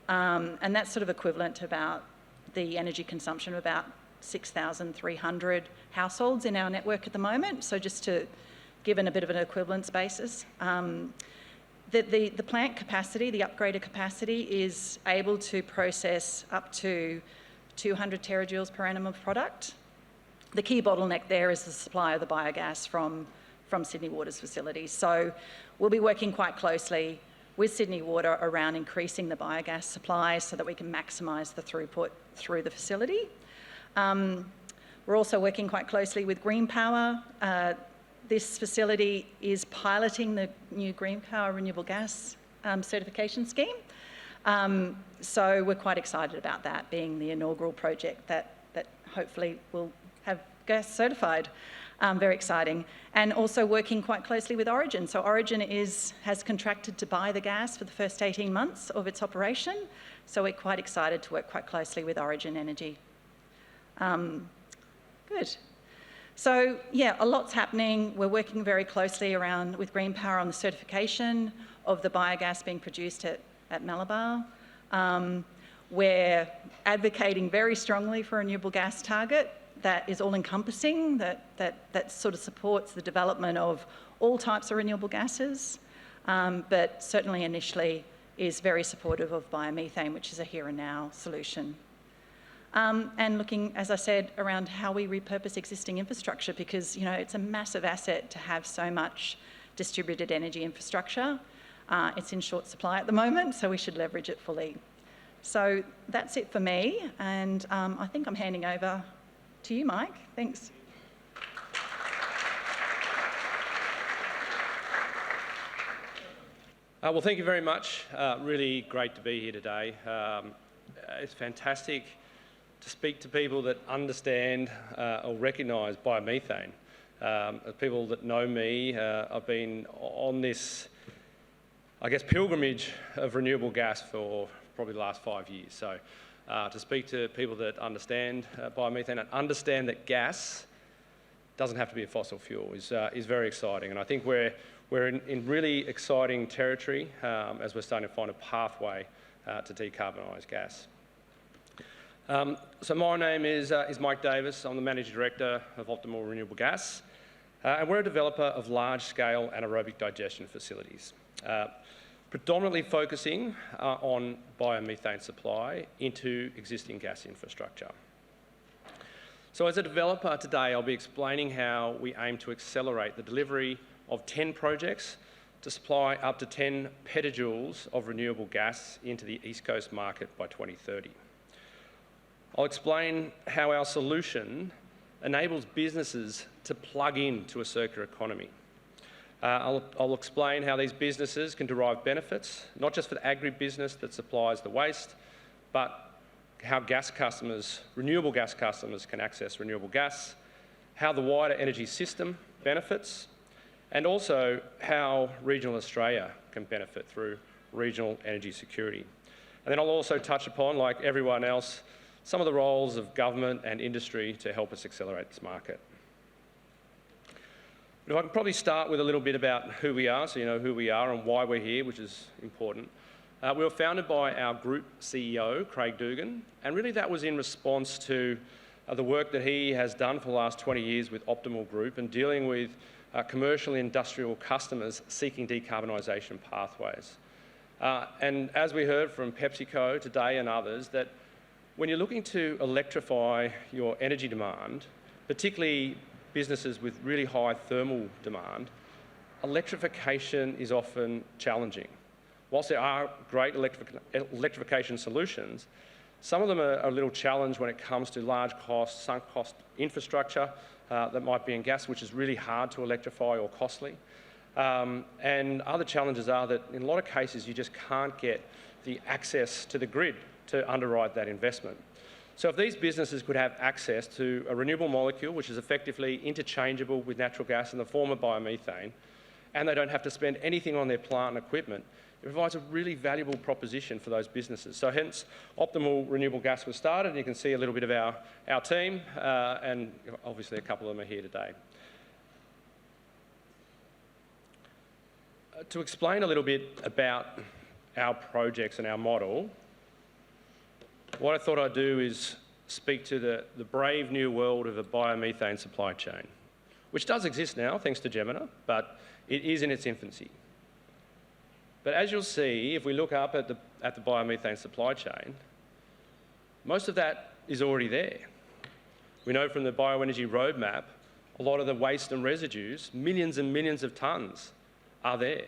And that's sort of equivalent to about the energy consumption of about 6,300 households in our network at the moment. So just to give a bit of an equivalence basis. The plant capacity, the upgraded capacity, is able to process up to 200 terajoules per annum of product. The key bottleneck there is the supply of the biogas from Sydney Water's facilities. So we'll be working quite closely with Sydney Water around increasing the biogas supply so that we can maximise the throughput through the facility. We're also working quite closely with Green Power. This facility is piloting the new Green Power renewable gas certification scheme. So we're quite excited about that being the inaugural project that hopefully will have gas certified. Very exciting. And also working quite closely with Origin. So Origin has contracted to buy the gas for the first 18 months of its operation. So we're quite excited to work quite closely with Origin Energy. Good. So yeah, a lot's happening. We're working very closely with Green Power on the certification of the biogas being produced at Malabar. We're advocating very strongly for a renewable gas target that is all-encompassing, that sort of supports the development of all types of renewable gases, but certainly initially is very supportive of biomethane, which is a here and now solution. And looking, as I said, around how we repurpose existing infrastructure, because it's a massive asset to have so much distributed energy infrastructure. It's in short supply at the moment, so we should leverage it fully. So that's it for me, and I think I'm handing over to you, Mike. Thanks. Well, thank you very much. Really great to be here today. It's fantastic to speak to people that understand or recognise biomethane. People that know me, I've been on this, I guess, pilgrimage of renewable gas for probably the last 5 years. So to speak to people that understand biomethane and understand that gas doesn't have to be a fossil fuel is very exciting. And I think we're in really exciting territory as we're starting to find a pathway to decarbonise gas. So my name is Mike Davis. I'm the Managing Director of Optimal Renewable Gas. And we're a developer of large-scale anaerobic digestion facilities, predominantly focusing on biomethane supply into existing gas infrastructure. So as a developer today, I'll be explaining how we aim to accelerate the delivery of 10 projects to supply up to 10 petajoules of renewable gas into the East Coast market by 2030. I'll explain how our solution enables businesses to plug into a circular economy. I'll explain how these businesses can derive benefits, not just for the agribusiness that supplies the waste, but how gas customers, renewable gas customers, can access renewable gas, how the wider energy system benefits, and also how regional Australia can benefit through regional energy security. And then I'll also touch upon, like everyone else, some of the roles of government and industry to help us accelerate this market. But if I can probably start with a little bit about who we are, so you know who we are and why we're here, which is important. We were founded by our group CEO, Craig Dugan, and really that was in response to the work that he has done for the last 20 years with Optimal Group and dealing with commercial and industrial customers seeking decarbonisation pathways. And as we heard from PepsiCo today and others, that when you're looking to electrify your energy demand, particularly businesses with really high thermal demand, electrification is often challenging. Whilst there are great electrification solutions, some of them are a little challenged when it comes to large cost, sunk cost infrastructure that might be in gas, which is really hard to electrify or costly. And other challenges are that in a lot of cases you just can't get the access to the grid to underwrite that investment. So if these businesses could have access to a renewable molecule which is effectively interchangeable with natural gas in the form of biomethane, and they don't have to spend anything on their plant and equipment, it provides a really valuable proposition for those businesses. So hence, Optimal Renewable Gas was started, and you can see a little bit of our team, and obviously a couple of them are here today. To explain a little bit about our projects and our model, what I thought I'd do is speak to the brave new world of a biomethane supply chain, which does exist now, thanks to Jemena, but it is in its infancy. But as you'll see, if we look up at the biomethane supply chain, most of that is already there. We know from the bioenergy roadmap, a lot of the waste and residues, millions and millions of tonnes, are there.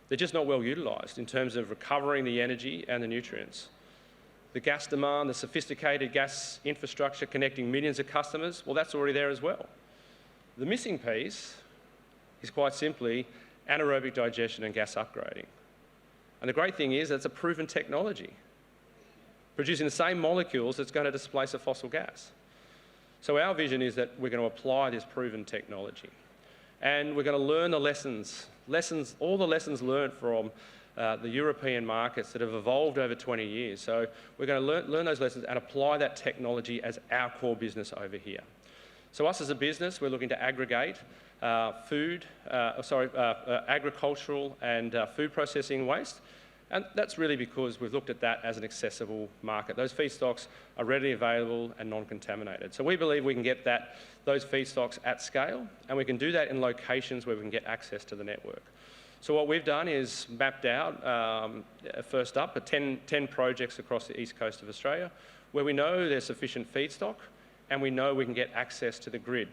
They're just not well utilised in terms of recovering the energy and the nutrients. The gas demand, the sophisticated gas infrastructure connecting millions of customers, well, that's already there as well. The missing piece is quite simply anaerobic digestion and gas upgrading. And the great thing is that's a proven technology, producing the same molecules that's going to displace a fossil gas. So our vision is that we're going to apply this proven technology. And we're going to learn the lessons, all the lessons learned from the European markets that have evolved over 20 years. So we're going to learn those lessons and apply that technology as our core business over here. So us as a business, we're looking to aggregate agricultural and food processing waste. And that's really because we've looked at that as an accessible market. Those feedstocks are readily available and non-contaminated. So we believe we can get those feedstocks at scale, and we can do that in locations where we can get access to the network. So what we've done is mapped out, first up, 10 projects across the east coast of Australia, where we know there's sufficient feedstock, and we know we can get access to the grid.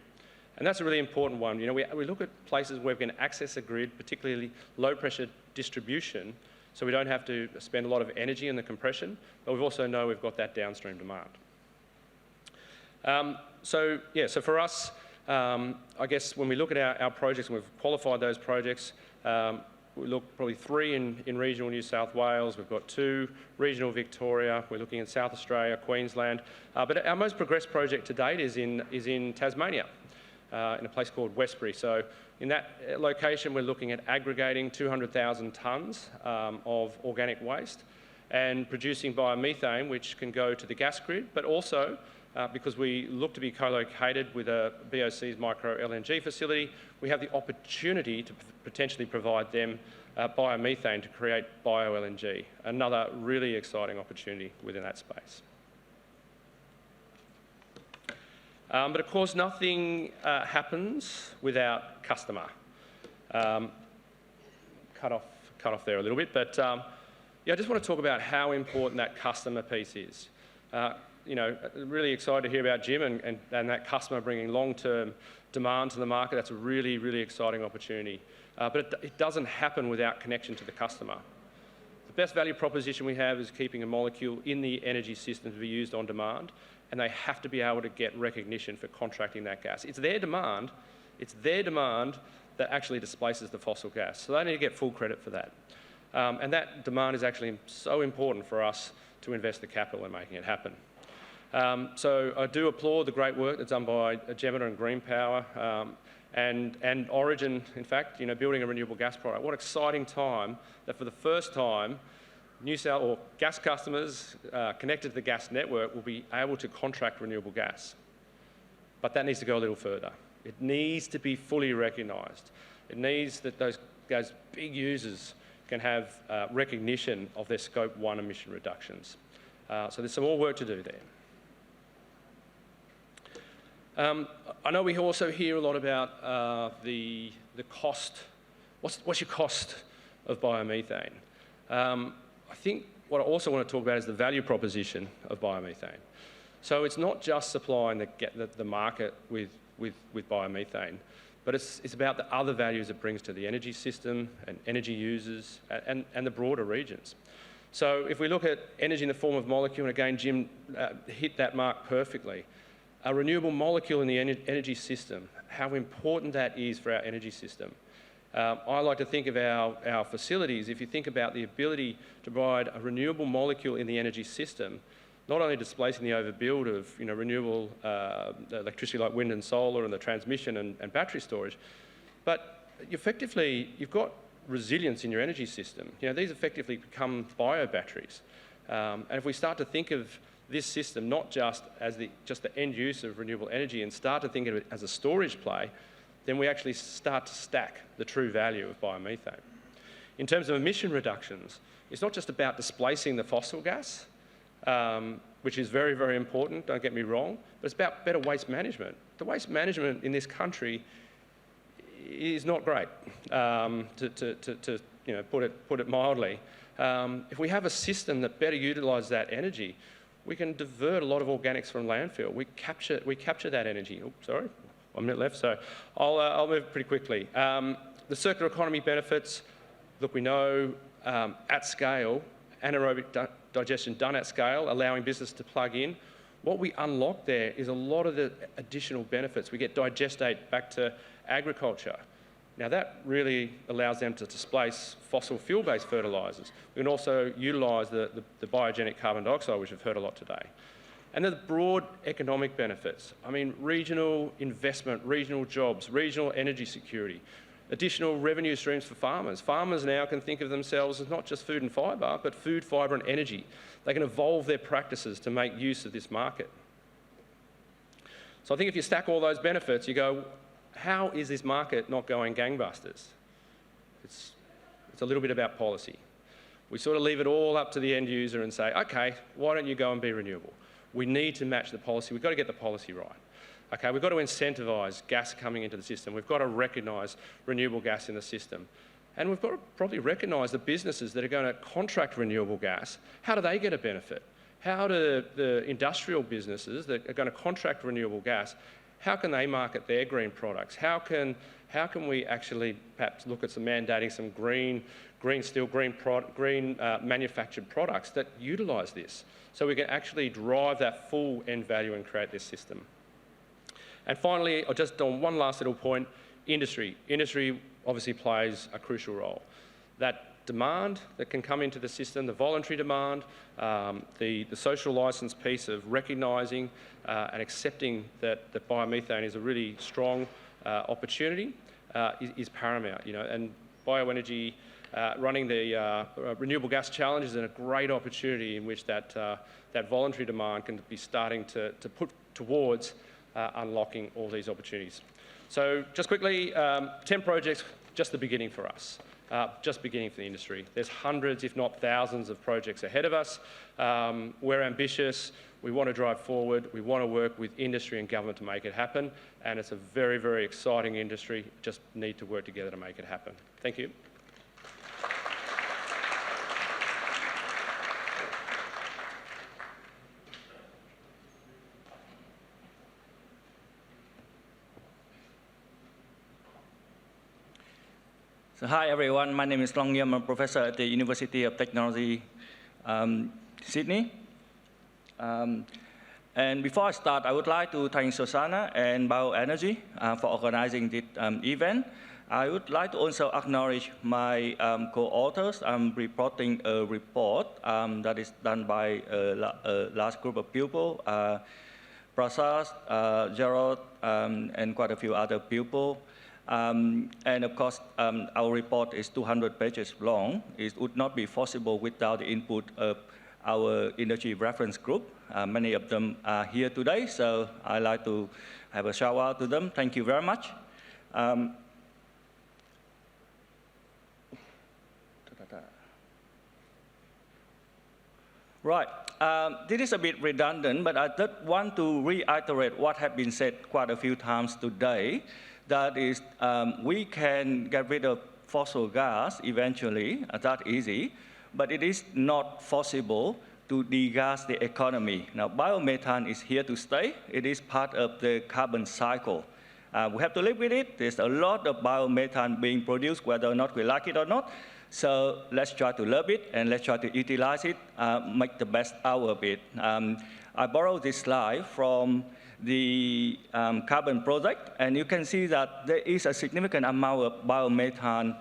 And that's a really important one. You know, we look at places where we can access the grid, particularly low pressure distribution, so we don't have to spend a lot of energy in the compression, but we also know we've got that downstream demand. So for us, I guess when we look at our projects, and we've qualified those projects, we look probably 3 in regional New South Wales, we've got 2 regional Victoria, we're looking in South Australia, Queensland, but our most progressed project to date is in Tasmania, in a place called Westbury. So in that location, we're looking at aggregating 200,000 tonnes of organic waste and producing biomethane, which can go to the gas grid, but also, because we look to be co-located with a BOC's micro LNG facility, we have the opportunity to potentially provide them biomethane to create bio-LNG, another really exciting opportunity within that space. But of course, nothing happens without customer. Cut off there a little bit, but yeah, I just want to talk about how important that customer piece is. You know, really excited to hear about Jim and that customer bringing long-term demand to the market. That's a really, really exciting opportunity. But it doesn't happen without connection to the customer. The best value proposition we have is keeping a molecule in the energy system to be used on demand, and they have to be able to get recognition for contracting that gas. It's their demand that actually displaces the fossil gas. So they need to get full credit for that. And that demand is actually so important for us to invest the capital in making it happen. So I do applaud the great work that's done by Jemena and Green Power and Origin, in fact, you know, building a renewable gas product. What exciting time that for the first time, gas customers connected to the gas network will be able to contract renewable gas. But that needs to go a little further. It needs to be fully recognised. It needs that those big users can have recognition of their Scope 1 emission reductions. So there's some more work to do there. I know we also hear a lot about the cost. What's your cost of biomethane? I think what I also want to talk about is the value proposition of biomethane. So it's not just supplying the market with biomethane, but it's about the other values it brings to the energy system and energy users and the broader regions. So if we look at energy in the form of molecule, and again, Jim hit that mark perfectly, a renewable molecule in the energy system, how important that is for our energy system. I like to think of our facilities, if you think about the ability to provide a renewable molecule in the energy system, not only displacing the overbuild of renewable electricity like wind and solar and the transmission and battery storage, but effectively you've got resilience in your energy system. You know, these effectively become bio batteries. And if we start to think of this system not just as the end use of renewable energy and start to think of it as a storage play, then we actually start to stack the true value of biomethane. In terms of emission reductions, it's not just about displacing the fossil gas, which is very, very important, don't get me wrong, but it's about better waste management. The waste management in this country is not great, to put it mildly. If we have a system that better utilises that energy, we can divert a lot of organics from landfill. We capture that energy. Oops, sorry, 1 minute left, so I'll move pretty quickly. The circular economy benefits, look, we know at scale, anaerobic digestion done at scale, allowing business to plug in. What we unlock there is a lot of the additional benefits. We get digestate back to agriculture. Now that really allows them to displace fossil fuel-based fertilisers. We can also utilise the biogenic carbon dioxide, which we've heard a lot today. And then the broad economic benefits. I mean, regional investment, regional jobs, regional energy security, additional revenue streams for farmers. Farmers now can think of themselves as not just food and fibre, but food, fibre and energy. They can evolve their practices to make use of this market. So I think if you stack all those benefits, you go, how is this market not going gangbusters? It's a little bit about policy. We sort of leave it all up to the end user and say, okay, why don't you go and be renewable? We need to match the policy. We've got to get the policy right. Okay, we've got to incentivise gas coming into the system. We've got to recognise renewable gas in the system. And we've got to probably recognise the businesses that are going to contract renewable gas. How do they get a benefit? How do the industrial businesses that are going to contract renewable gas, how can they market their green products? How can we actually perhaps look at mandating some green steel, green manufactured products that utilise this, so we can actually drive that full end value and create this system. And finally, just on one last little point, industry. Industry obviously plays a crucial role. That demand that can come into the system, the voluntary demand, the social licence piece of recognising and accepting that biomethane is a really strong opportunity is paramount. And Bioenergy running the Renewable Gas Challenge is a great opportunity in which that voluntary demand can be starting to put towards unlocking all these opportunities. So just quickly, 10 projects, just the beginning for us. Just beginning for the industry. There's hundreds, if not thousands, of projects ahead of us. We're ambitious. We want to drive forward. We want to work with industry and government to make it happen. And it's a very, very exciting industry. Just need to work together to make it happen. Thank you. So hi everyone, my name is Nghiem. I'm a professor at the University of Technology, Sydney. And before I start, I would like to thank Shahana and Bioenergy for organizing this event. I would like to also acknowledge my co-authors. I'm reporting a report that is done by a large group of people, Prasad, Gerald, and quite a few other people. And of course, our report is 200 pages long. It would not be possible without the input of our industry reference group. Many of them are here today, so I'd like to have a shout out to them. Thank you very much. Right, this is a bit redundant, but I just want to reiterate what has been said quite a few times today. That is, we can get rid of fossil gas eventually, that easy, but it is not possible to degas the economy. Now, biomethane is here to stay. It is part of the carbon cycle. We have to live with it. There's a lot of biomethane being produced, whether or not we like it or not. So let's try to love it, and let's try to utilize it, make the best out of it. I borrowed this slide from the carbon project, and you can see that there is a significant amount of biomethane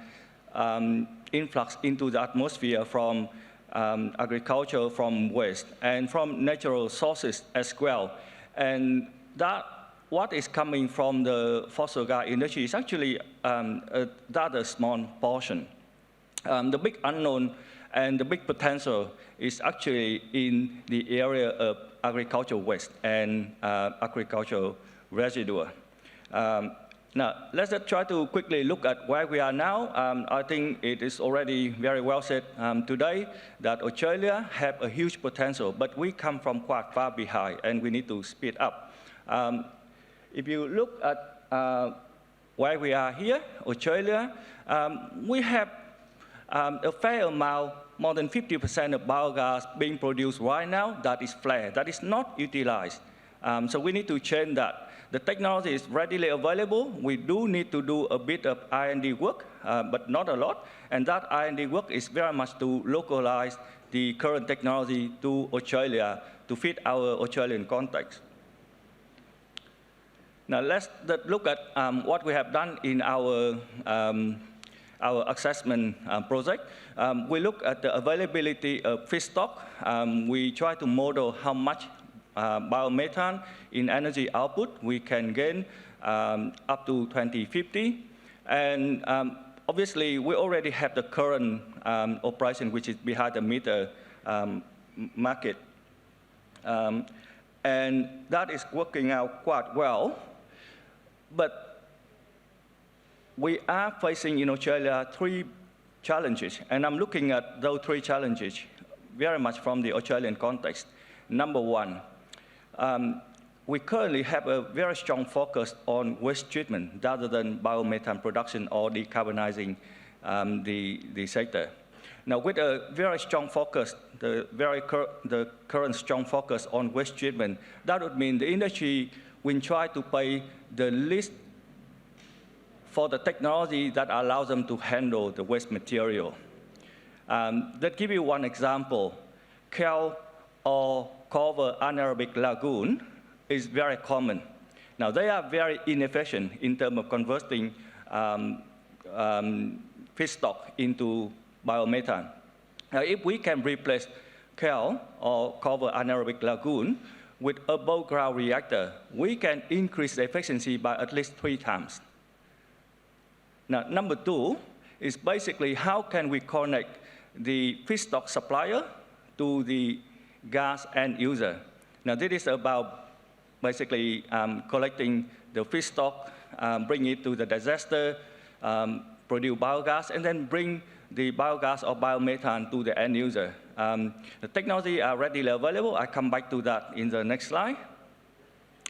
influx into the atmosphere from agriculture, from waste, and from natural sources as well. And that what is coming from the fossil gas industry is actually that a small portion. The big unknown and the big potential is actually in the area of agricultural waste and agricultural residue. Now, let's just try to quickly look at where we are now. I think it is already very well said today that Australia have a huge potential, but we come from quite far behind, and we need to speed up. If you look at where we are here, Australia, we have a fair amount, more than 50% of biogas being produced right now that is flared, that is not utilized. So we need to change that. The technology is readily available. We do need to do a bit of R&D work, but not a lot. And that R&D work is very much to localize the current technology to Australia to fit our Australian context. Now let's look at what we have done in our assessment project. We look at the availability of feedstock. We try to model how much biomethane in energy output, we can gain up to 2050. And obviously, we already have the current operation, which is behind the meter market. And that is working out quite well. But we are facing in Australia 3 challenges, and I'm looking at those 3 challenges very much from the Australian context. Number 1, we currently have a very strong focus on waste treatment rather than biomethane production or decarbonizing the sector. Now, with a very strong focus, the current strong focus on waste treatment, that would mean the industry will try to pay the least for the technology that allows them to handle the waste material. Let's give you one example. Qld or cover anaerobic lagoon is very common. Now, they are very inefficient in terms of converting feedstock into biomethane. Now, if we can replace Qld or cover anaerobic lagoon with above ground reactor, we can increase the efficiency by at least 3 times. Now, number 2 is basically how can we connect the feedstock supplier to the gas end user. Now, this is about basically collecting the feedstock, bring it to the digester, produce biogas, and then bring the biogas or biomethane to the end user. The technology are readily available. I come back to that in the next slide.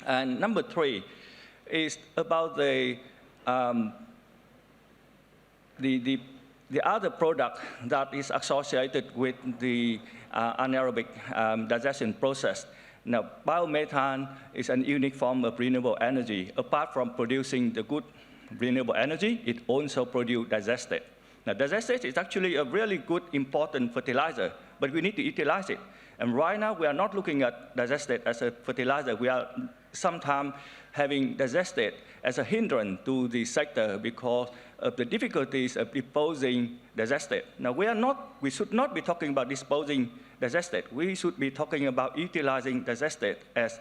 And number 3 is about the other product that is associated with the anaerobic digestion process. Now, biomethane is a unique form of renewable energy. Apart from producing the good renewable energy, it also produces digestate. Now, digestate is actually a really good, important fertilizer, but we need to utilize it. And right now, we are not looking at digestate as a fertilizer. We are sometimes having digestate as a hindrance to the sector because of the difficulties of disposing digestate. Now, we should not be talking about disposing digestate. We should be talking about utilizing digestate as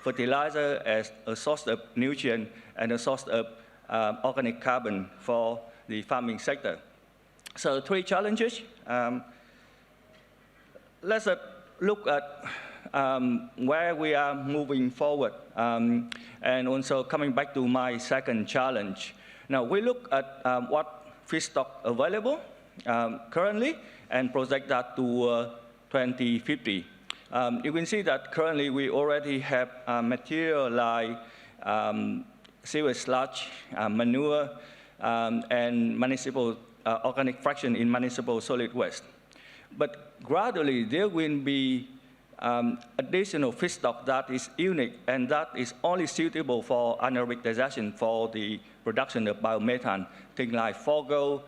fertilizer, as a source of nutrient, and a source of organic carbon for the farming sector. So 3 challenges. Let's look at where we are moving forward. And also coming back to my second challenge. Now, we look at what feedstock available currently and project that to 2050. You can see that currently we already have material like sewage sludge, manure, and municipal organic fraction in municipal solid waste. But gradually, there will be additional feedstock that is unique and that is only suitable for anaerobic digestion for the production of biomethane, things like FOGO,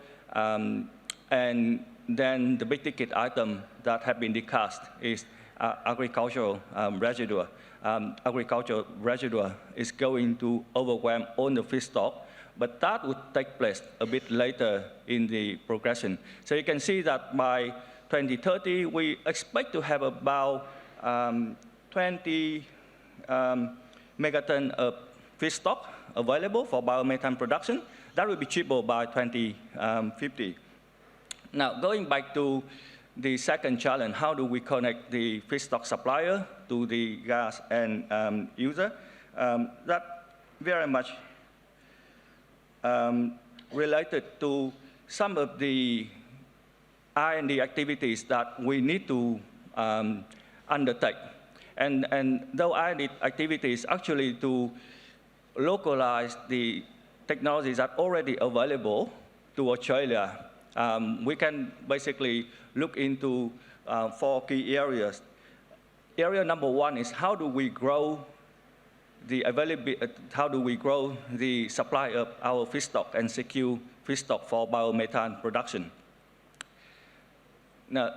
and then the big ticket item that have been discussed is agricultural residue. Agricultural residue is going to overwhelm all the feedstock, but that would take place a bit later in the progression. So you can see that by 2030, we expect to have about 20 megaton of feedstock available for biomethane production. That will be tripled by 2050. Now, going back to the second challenge, how do we connect the feedstock supplier to the gas and user? That very much related to some of the R&D activities that we need to undertake. And those R&D activities actually to localize the technologies that are already available to Australia. We can basically look into 4 key areas. Area number 1 is how do we grow the availability, how do we grow the supply of our feedstock and secure feedstock for biomethane production. Now,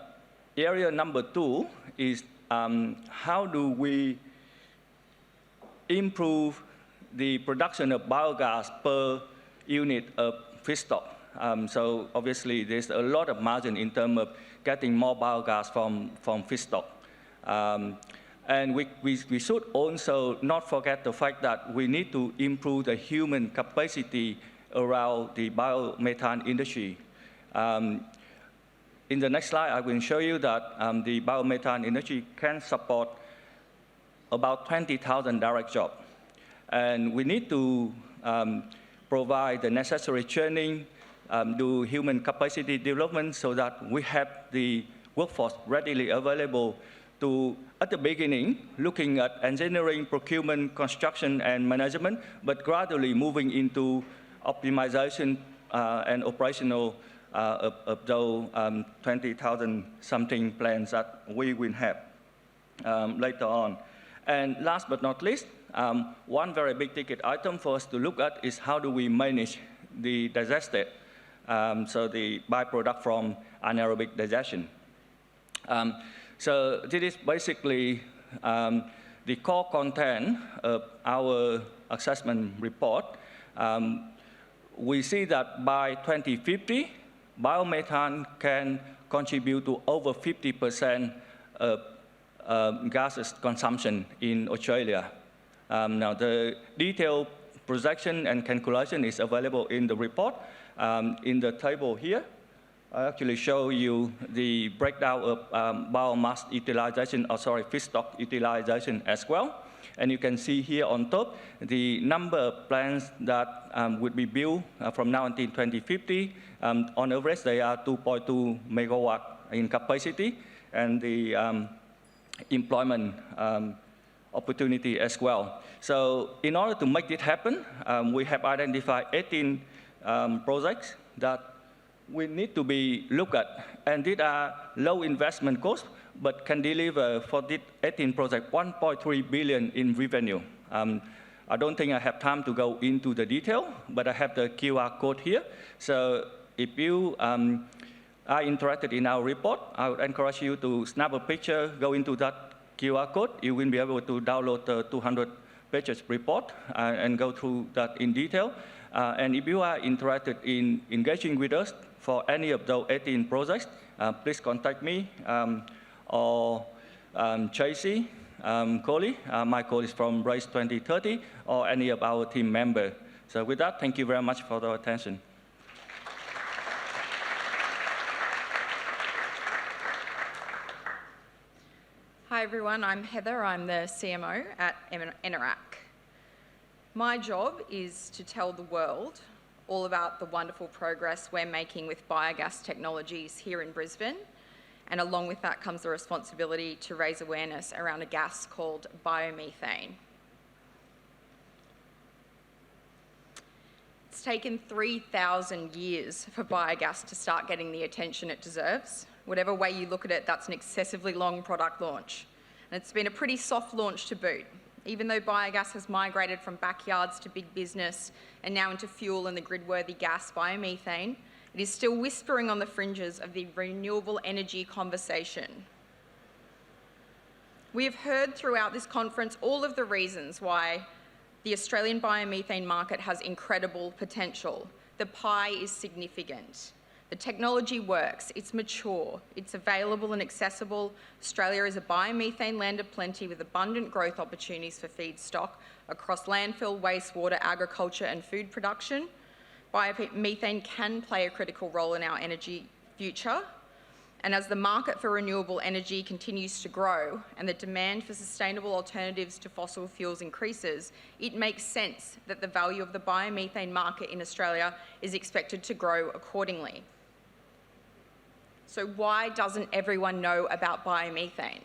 area number 2 is how do we improve the production of biogas per unit of feedstock. So obviously, there's a lot of margin in terms of getting more biogas from feedstock. And we should also not forget the fact that we need to improve the human capacity around the biomethane industry. In the next slide, I will show you that the biomethane industry can support about 20,000 direct jobs. And we need to provide the necessary training, do human capacity development so that we have the workforce readily available to, at the beginning, looking at engineering, procurement, construction, and management, but gradually moving into optimization and operational of those 20,000 something plants that we will have later on. And last but not least, one very big ticket item for us to look at is how do we manage the digestate, so the byproduct from anaerobic digestion. So this is basically the core content of our assessment report. We see that by 2050, biomethane can contribute to over 50% of gases consumption in Australia. Now, the detailed projection and calculation is available in the report. In the table here, I actually show you the breakdown of biomass utilization, feedstock utilization as well. And you can see here on top the number of plants that would be built from now until 2050. On average, they are 2.2 megawatt in capacity, and the employment opportunity as well. So in order to make it happen, we have identified 18 projects that we need to be looked at, and these are low investment costs, but can deliver for this 18 projects 1.3 billion in revenue. I don't think I have time to go into the detail, but I have the QR code here. So if you are interested in our report, I would encourage you to snap a picture, go into that QR code. You will be able to download the 200 pages report and go through that in detail. And if you are interested in engaging with us for any of those 18 projects, please contact me or Tracy Coley. My code is from Race 2030, or any of our team members. So with that, thank you very much for the attention. Hi everyone, I'm Heather. I'm the CMO at Eneraque. My job is to tell the world all about the wonderful progress we're making with biogas technologies here in Brisbane, and along with that comes the responsibility to raise awareness around a gas called biomethane. It's taken 3,000 years for biogas to start getting the attention it deserves. Whatever way you look at it, that's an excessively long product launch. And it's been a pretty soft launch to boot. Even though biogas has migrated from backyards to big business and now into fuel and the grid-worthy gas biomethane, it is still whispering on the fringes of the renewable energy conversation. We have heard throughout this conference all of the reasons why the Australian biomethane market has incredible potential. The pie is significant. The technology works, it's mature, it's available and accessible. Australia is a biomethane land of plenty with abundant growth opportunities for feedstock across landfill, wastewater, agriculture and food production. Biomethane can play a critical role in our energy future. And as the market for renewable energy continues to grow and the demand for sustainable alternatives to fossil fuels increases, it makes sense that the value of the biomethane market in Australia is expected to grow accordingly. So why doesn't everyone know about biomethane?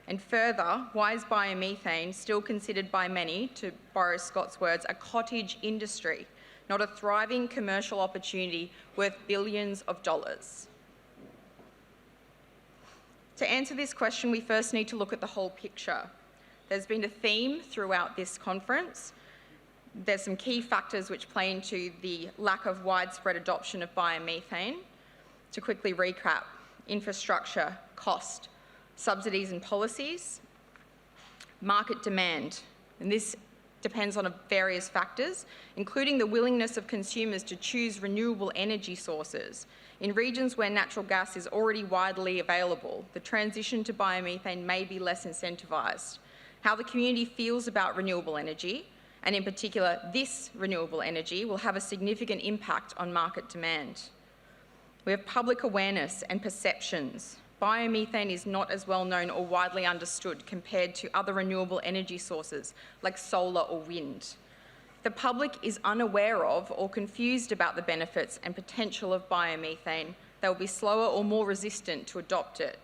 And further, why is biomethane still considered by many, to borrow Scott's words, a cottage industry, not a thriving commercial opportunity worth billions of dollars? To answer this question, we first need to look at the whole picture. There's been a theme throughout this conference. There's some key factors which play into the lack of widespread adoption of biomethane. To quickly recap: infrastructure, cost, subsidies and policies, market demand. And this depends on various factors, including the willingness of consumers to choose renewable energy sources. In regions where natural gas is already widely available, the transition to biomethane may be less incentivised. How the community feels about renewable energy, and in particular this renewable energy, will have a significant impact on market demand. We have public awareness and perceptions. Biomethane is not as well known or widely understood compared to other renewable energy sources like solar or wind. The public is unaware of or confused about the benefits and potential of biomethane. They will be slower or more resistant to adopt it.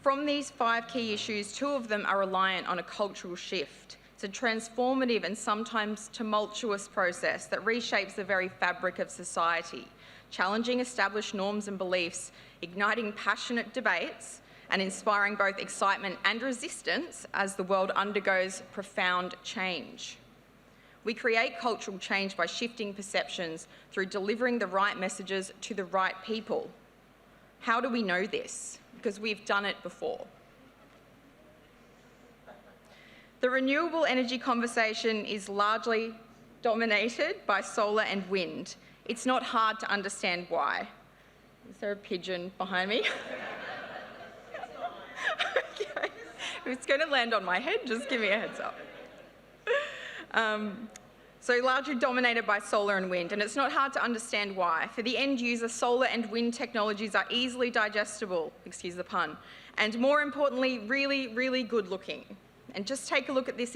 From these 5 key issues, 2 of them are reliant on a cultural shift. It's a transformative and sometimes tumultuous process that reshapes the very fabric of society, challenging established norms and beliefs, igniting passionate debates, and inspiring both excitement and resistance as the world undergoes profound change. We create cultural change by shifting perceptions through delivering the right messages to the right people. How do we know this? Because we've done it before. The renewable energy conversation is largely dominated by solar and wind. It's not hard to understand why. Is there a pigeon behind me? Okay. If it's going to land on my head, just give me a heads up. So largely dominated by solar and wind, and it's not hard to understand why. For the end user, solar and wind technologies are easily digestible, excuse the pun, and more importantly, really, really good looking. And just take a look at these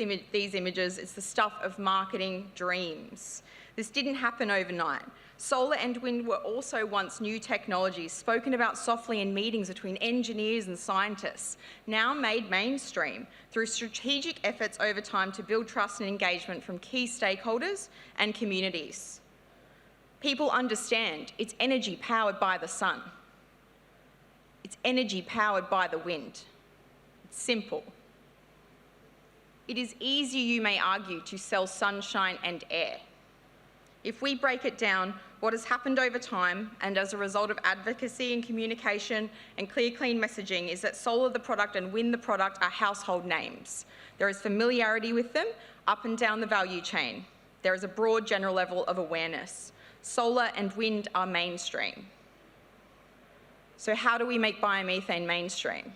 images. It's the stuff of marketing dreams. This didn't happen overnight. Solar and wind were also once new technologies, spoken about softly in meetings between engineers and scientists, now made mainstream through strategic efforts over time to build trust and engagement from key stakeholders and communities. People understand it's energy powered by the sun. It's energy powered by the wind. It's simple. It is easy, you may argue, to sell sunshine and air. If we break it down, what has happened over time, and as a result of advocacy and communication and clear, clean messaging, is that solar the product and wind the product are household names. There is familiarity with them up and down the value chain. There is a broad general level of awareness. Solar and wind are mainstream. So how do we make biomethane mainstream?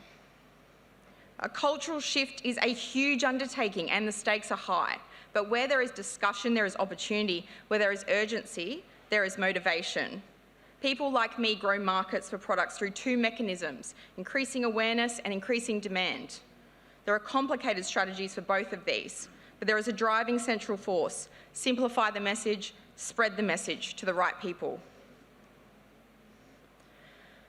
A cultural shift is a huge undertaking and the stakes are high. But where there is discussion, there is opportunity. Where there is urgency, there is motivation. People like me grow markets for products through 2 mechanisms, increasing awareness and increasing demand. There are complicated strategies for both of these, but there is a driving central force. Simplify the message, spread the message to the right people.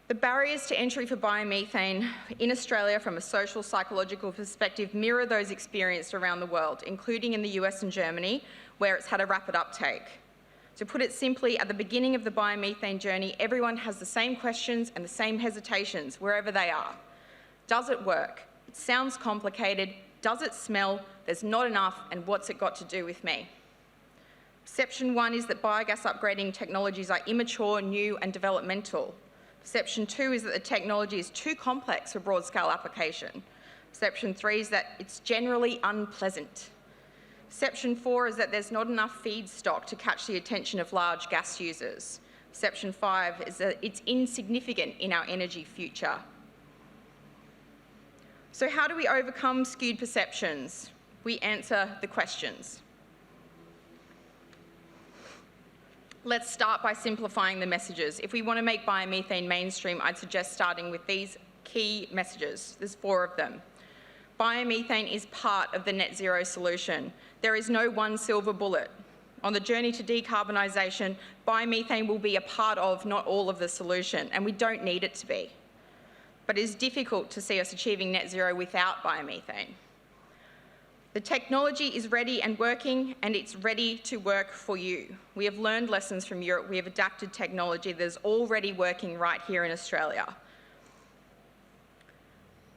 The barriers to entry for biomethane in Australia from a social psychological perspective mirror those experienced around the world, including in the US and Germany, where it's had a rapid uptake. To put it simply, at the beginning of the biomethane journey, everyone has the same questions and the same hesitations wherever they are. Does it work? It sounds complicated. Does it smell? There's not enough, and what's it got to do with me? Perception 1 is that biogas upgrading technologies are immature, new and developmental. Perception 2 is that the technology is too complex for broad-scale application. Perception 3 is that it's generally unpleasant. Perception 4 is that there's not enough feedstock to catch the attention of large gas users. Perception 5 is that it's insignificant in our energy future. So how do we overcome skewed perceptions? We answer the questions. Let's start by simplifying the messages. If we want to make biomethane mainstream, I'd suggest starting with these key messages. There's 4 of them. Biomethane is part of the net zero solution. There is no one silver bullet. On the journey to decarbonisation, biomethane will be a part of, not all of the solution, and we don't need it to be. But it is difficult to see us achieving net zero without biomethane. The technology is ready and working, and it's ready to work for you. We have learned lessons from Europe. We have adapted technology that is already working right here in Australia.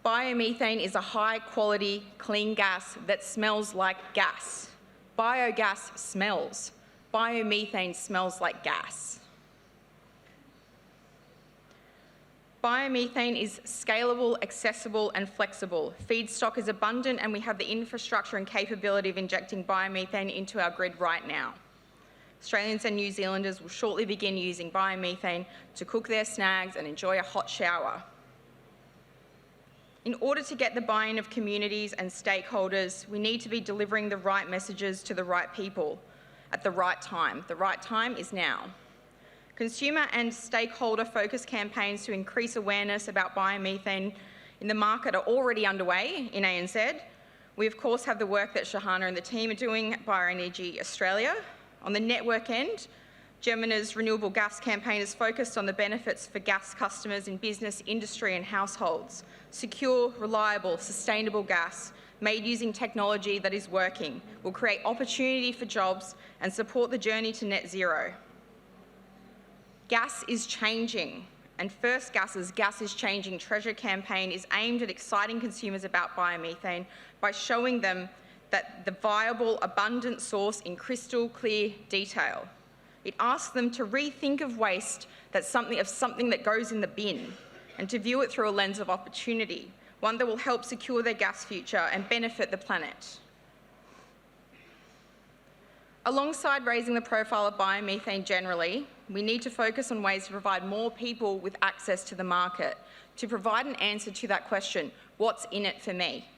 Biomethane is a high-quality, clean gas that smells like gas. Biogas smells. Biomethane smells like gas. Biomethane is scalable, accessible and flexible. Feedstock is abundant and we have the infrastructure and capability of injecting biomethane into our grid right now. Australians and New Zealanders will shortly begin using biomethane to cook their snags and enjoy a hot shower. In order to get the buy-in of communities and stakeholders, we need to be delivering the right messages to the right people at the right time. The right time is now. Consumer and stakeholder-focused campaigns to increase awareness about biomethane in the market are already underway in ANZ. We, of course, have the work that Shahana and the team are doing at Bioenergy Australia. On the network end, Jemena's Renewable Gas campaign is focused on the benefits for gas customers in business, industry and households. Secure, reliable, sustainable gas made using technology that is working will create opportunity for jobs and support the journey to net zero. Gas is changing, and First Gas's Gas is Changing Treasure campaign is aimed at exciting consumers about biomethane by showing them that the viable, abundant source in crystal clear detail. It asks them to rethink of waste that's something that goes in the bin and to view it through a lens of opportunity, one that will help secure their gas future and benefit the planet. Alongside raising the profile of biomethane generally, we need to focus on ways to provide more people with access to the market, to provide an answer to that question, what's in it for me?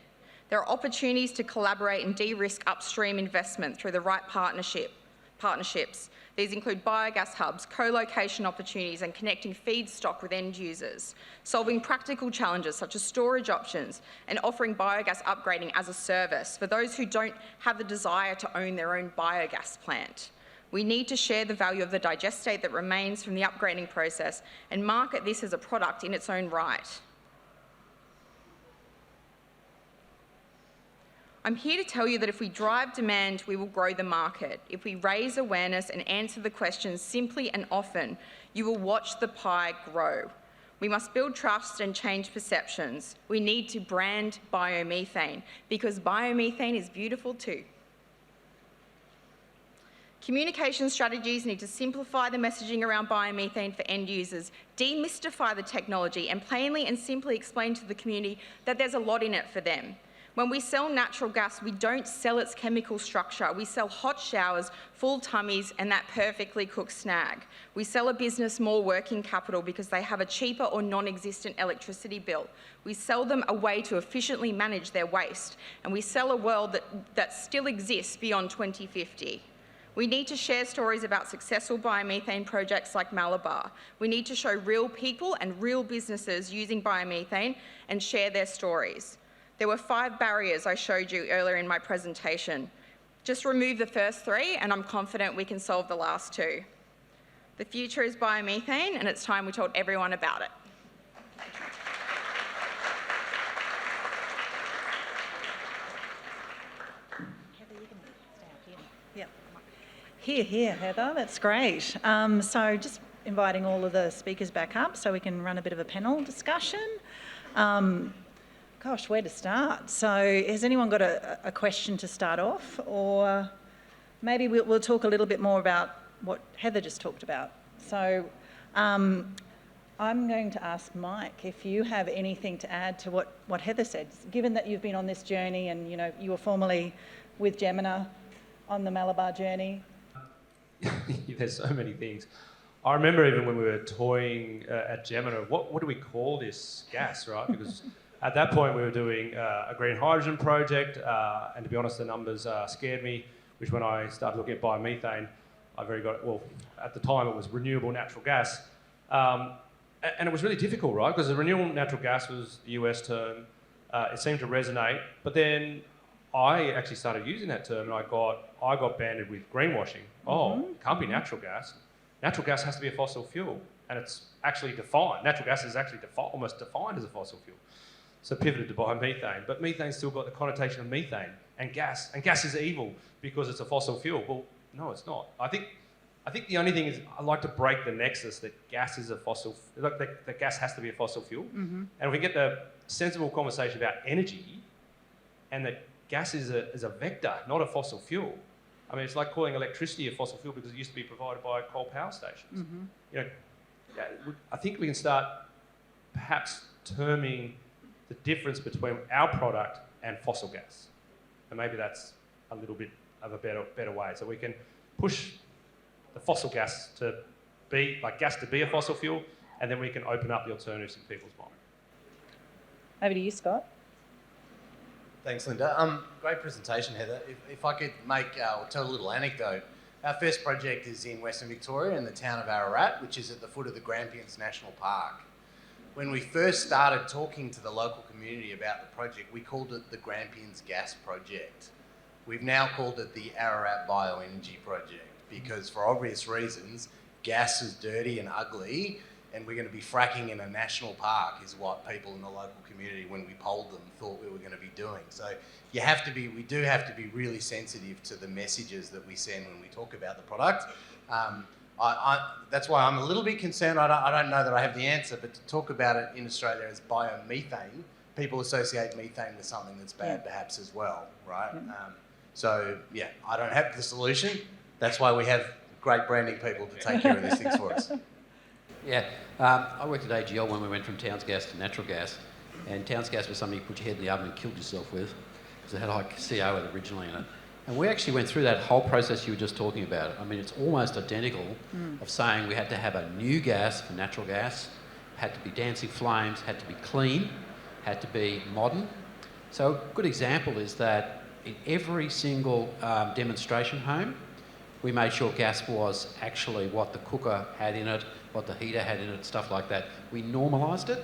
There are opportunities to collaborate and de-risk upstream investment through the right partnerships. These include biogas hubs, co-location opportunities and connecting feedstock with end users, solving practical challenges such as storage options and offering biogas upgrading as a service for those who don't have the desire to own their own biogas plant. We need to share the value of the digestate that remains from the upgrading process and market this as a product in its own right. I'm here to tell you that if we drive demand, we will grow the market. If we raise awareness and answer the questions simply and often, you will watch the pie grow. We must build trust and change perceptions. We need to brand biomethane because biomethane is beautiful too. Communication strategies need to simplify the messaging around biomethane for end users, demystify the technology and plainly and simply explain to the community that there's a lot in it for them. When we sell natural gas, we don't sell its chemical structure. We sell hot showers, full tummies, and that perfectly cooked snag. We sell a business more working capital because they have a cheaper or non-existent electricity bill. We sell them a way to efficiently manage their waste, and we sell a world that still exists beyond 2050. We need to share stories about successful biomethane projects like Malabar. We need to show real people and real businesses using biomethane and share their stories. There were 5 barriers I showed you earlier in my presentation. Just remove the first 3 and I'm confident we can solve the last 2. The future is biomethane and it's time we told everyone about it. Heather, you can stay up here. Yep. Here, Heather, that's great. So just inviting all of the speakers back up so we can run a bit of a panel discussion. Gosh, where to start? So has anyone got a question to start off? Or maybe we'll talk a little bit more about what Heather just talked about. So I'm going to ask Mike if you have anything to add to what Heather said, given that you've been on this journey and you were formerly with Jemena on the Malabar journey. There's so many things. I remember even when we were toying at Jemena, what do we call this gas, right? Because at that point, we were doing a green hydrogen project, and to be honest, the numbers scared me, which when I started looking at biomethane, at the time it was renewable natural gas. And it was really difficult, right? Because the renewable natural gas was the US term. It seemed to resonate, but then I actually started using that term and I got banded with greenwashing. Oh, it can't be natural gas. Natural gas has to be a fossil fuel, and it's actually defined. Natural gas is actually almost defined as a fossil fuel. So pivoted to biomethane, but methane's still got the connotation of methane and gas is evil because it's a fossil fuel. Well, no, it's not. I think the only thing is I like to break the nexus that gas is a fossil, that gas has to be a fossil fuel. And if we get the sensible conversation about energy and that gas is a vector, not a fossil fuel. I mean, it's like calling electricity a fossil fuel because it used to be provided by coal power stations. I think we can start perhaps terming the difference between our product and fossil gas. And maybe that's a little bit of a better way. So we can push the fossil gas to be, like gas to be a fossil fuel, and then we can open up the alternatives in people's mind. Over to you, Scott. Thanks, Linda. Great presentation, Heather. If I could or tell a little anecdote. Our first project is in Western Victoria in the town of Ararat, which is at the foot of the Grampians National Park. When we first started talking to the local community about the project, we called it the Grampians Gas Project. We've now called it the Ararat Bioenergy Project because, for obvious reasons, gas is dirty and ugly, and we're going to be fracking in a national park is what people in the local community, when we polled them, thought we were going to be doing. So we do have to be really sensitive to the messages that we send when we talk about the product. That's why I'm a little bit concerned. I don't know that I have the answer, but to talk about it in Australia as biomethane, people associate methane with something that's bad perhaps as well, right? I don't have the solution. That's why we have great branding people to take care of these things for us. Yeah, I worked at AGL when we went from Towns Gas to natural gas, and Towns Gas was something you put your head in the oven and killed yourself with, because it had like CO originally in it. And we actually went through that whole process you were just talking about. I mean, it's almost identical of saying we had to have a new gas for natural gas, had to be dancing flames, had to be clean, had to be modern. So a good example is that in every single demonstration home, we made sure gas was actually what the cooker had in it, what the heater had in it, stuff like that. We normalised it,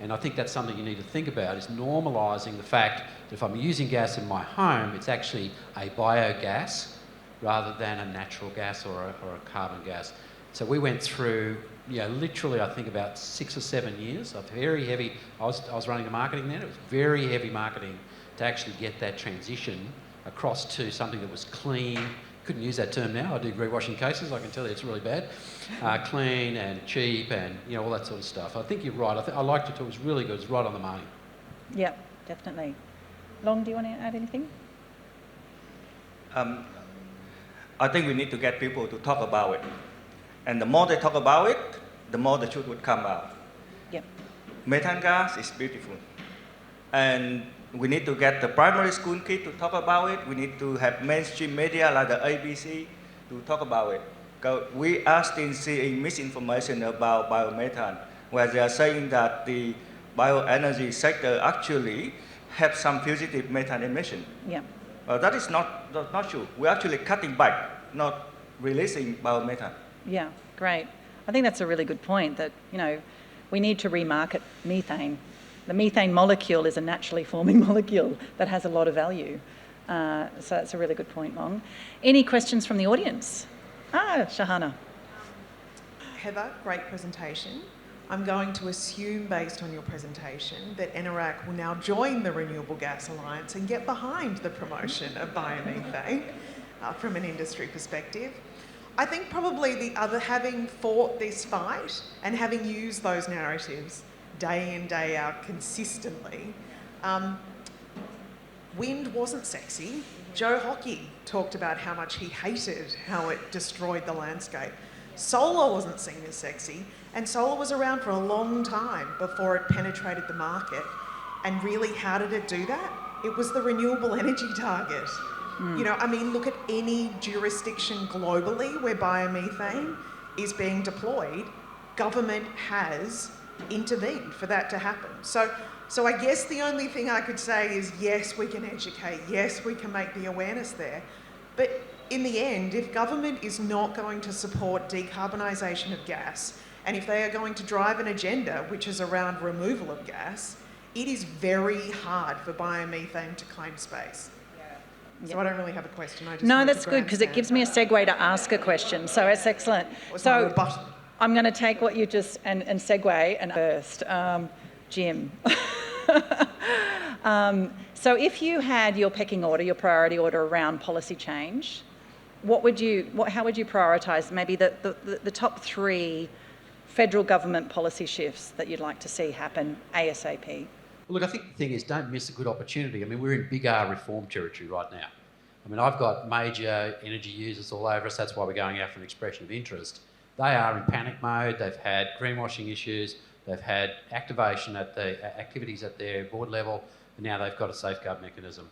and I think that's something you need to think about, is normalising the fact that if I'm using gas in my home, it's actually a biogas rather than a natural gas or a carbon gas. So we went through, literally I think about 6 or 7 years of very heavy, I was running the marketing then, it was very heavy marketing to actually get that transition across to something that was clean. Couldn't use that term now. I do greenwashing cases. I can tell you it's really bad. Clean and cheap and all that sort of stuff. I think you're right. I liked it. It was really good. It's right on the money. Yeah, definitely. Long, do you want to add anything? I think we need to get people to talk about it. And the more they talk about it, the more the truth would come out. Yep. Methane gas is beautiful. And we need to get the primary school kids to talk about it. We need to have mainstream media like the ABC to talk about it. Because we are still seeing misinformation about biomethane, where they are saying that the bioenergy sector actually have some fugitive methane emission. Yeah. That is not true. We're actually cutting back, not releasing biomethane. Yeah, great. I think that's a really good point that, we need to remarket methane. The methane molecule is a naturally forming molecule that has a lot of value. So that's a really good point, Long. Any questions from the audience? Shahana. Heather, great presentation. I'm going to assume, based on your presentation, that Eneraque will now join the Renewable Gas Alliance and get behind the promotion of biomethane from an industry perspective. I think probably having fought this fight and having used those narratives day in, day out, consistently. Wind wasn't sexy. Joe Hockey talked about how much he hated how it destroyed the landscape. Solar wasn't seen as sexy, and solar was around for a long time before it penetrated the market. And really, how did it do that? It was the renewable energy target. Look at any jurisdiction globally where biomethane is being deployed, government has intervened for that to happen. So I guess the only thing I could say is, yes, we can educate, yes, we can make the awareness there, but in the end, if government is not going to support decarbonisation of gas, and if they are going to drive an agenda which is around removal of gas, it is very hard for biomethane to claim space. So I don't really have a question. No, that's good, because it gives me a segue to ask a question. So it's excellent. So I'm going to take what you just and segue and first, Jim. So if you had your pecking order, your priority order around policy change, how would you prioritise maybe the top 3 federal government policy shifts that you'd like to see happen ASAP? Well, look, I think the thing is, don't miss a good opportunity. I mean, we're in big R reform territory right now. I mean, I've got major energy users all over us. That's why we're going out for an expression of interest. They are in panic mode. They've had greenwashing issues. they've had activation at the activities at their board level, and now they've got a safeguard mechanism.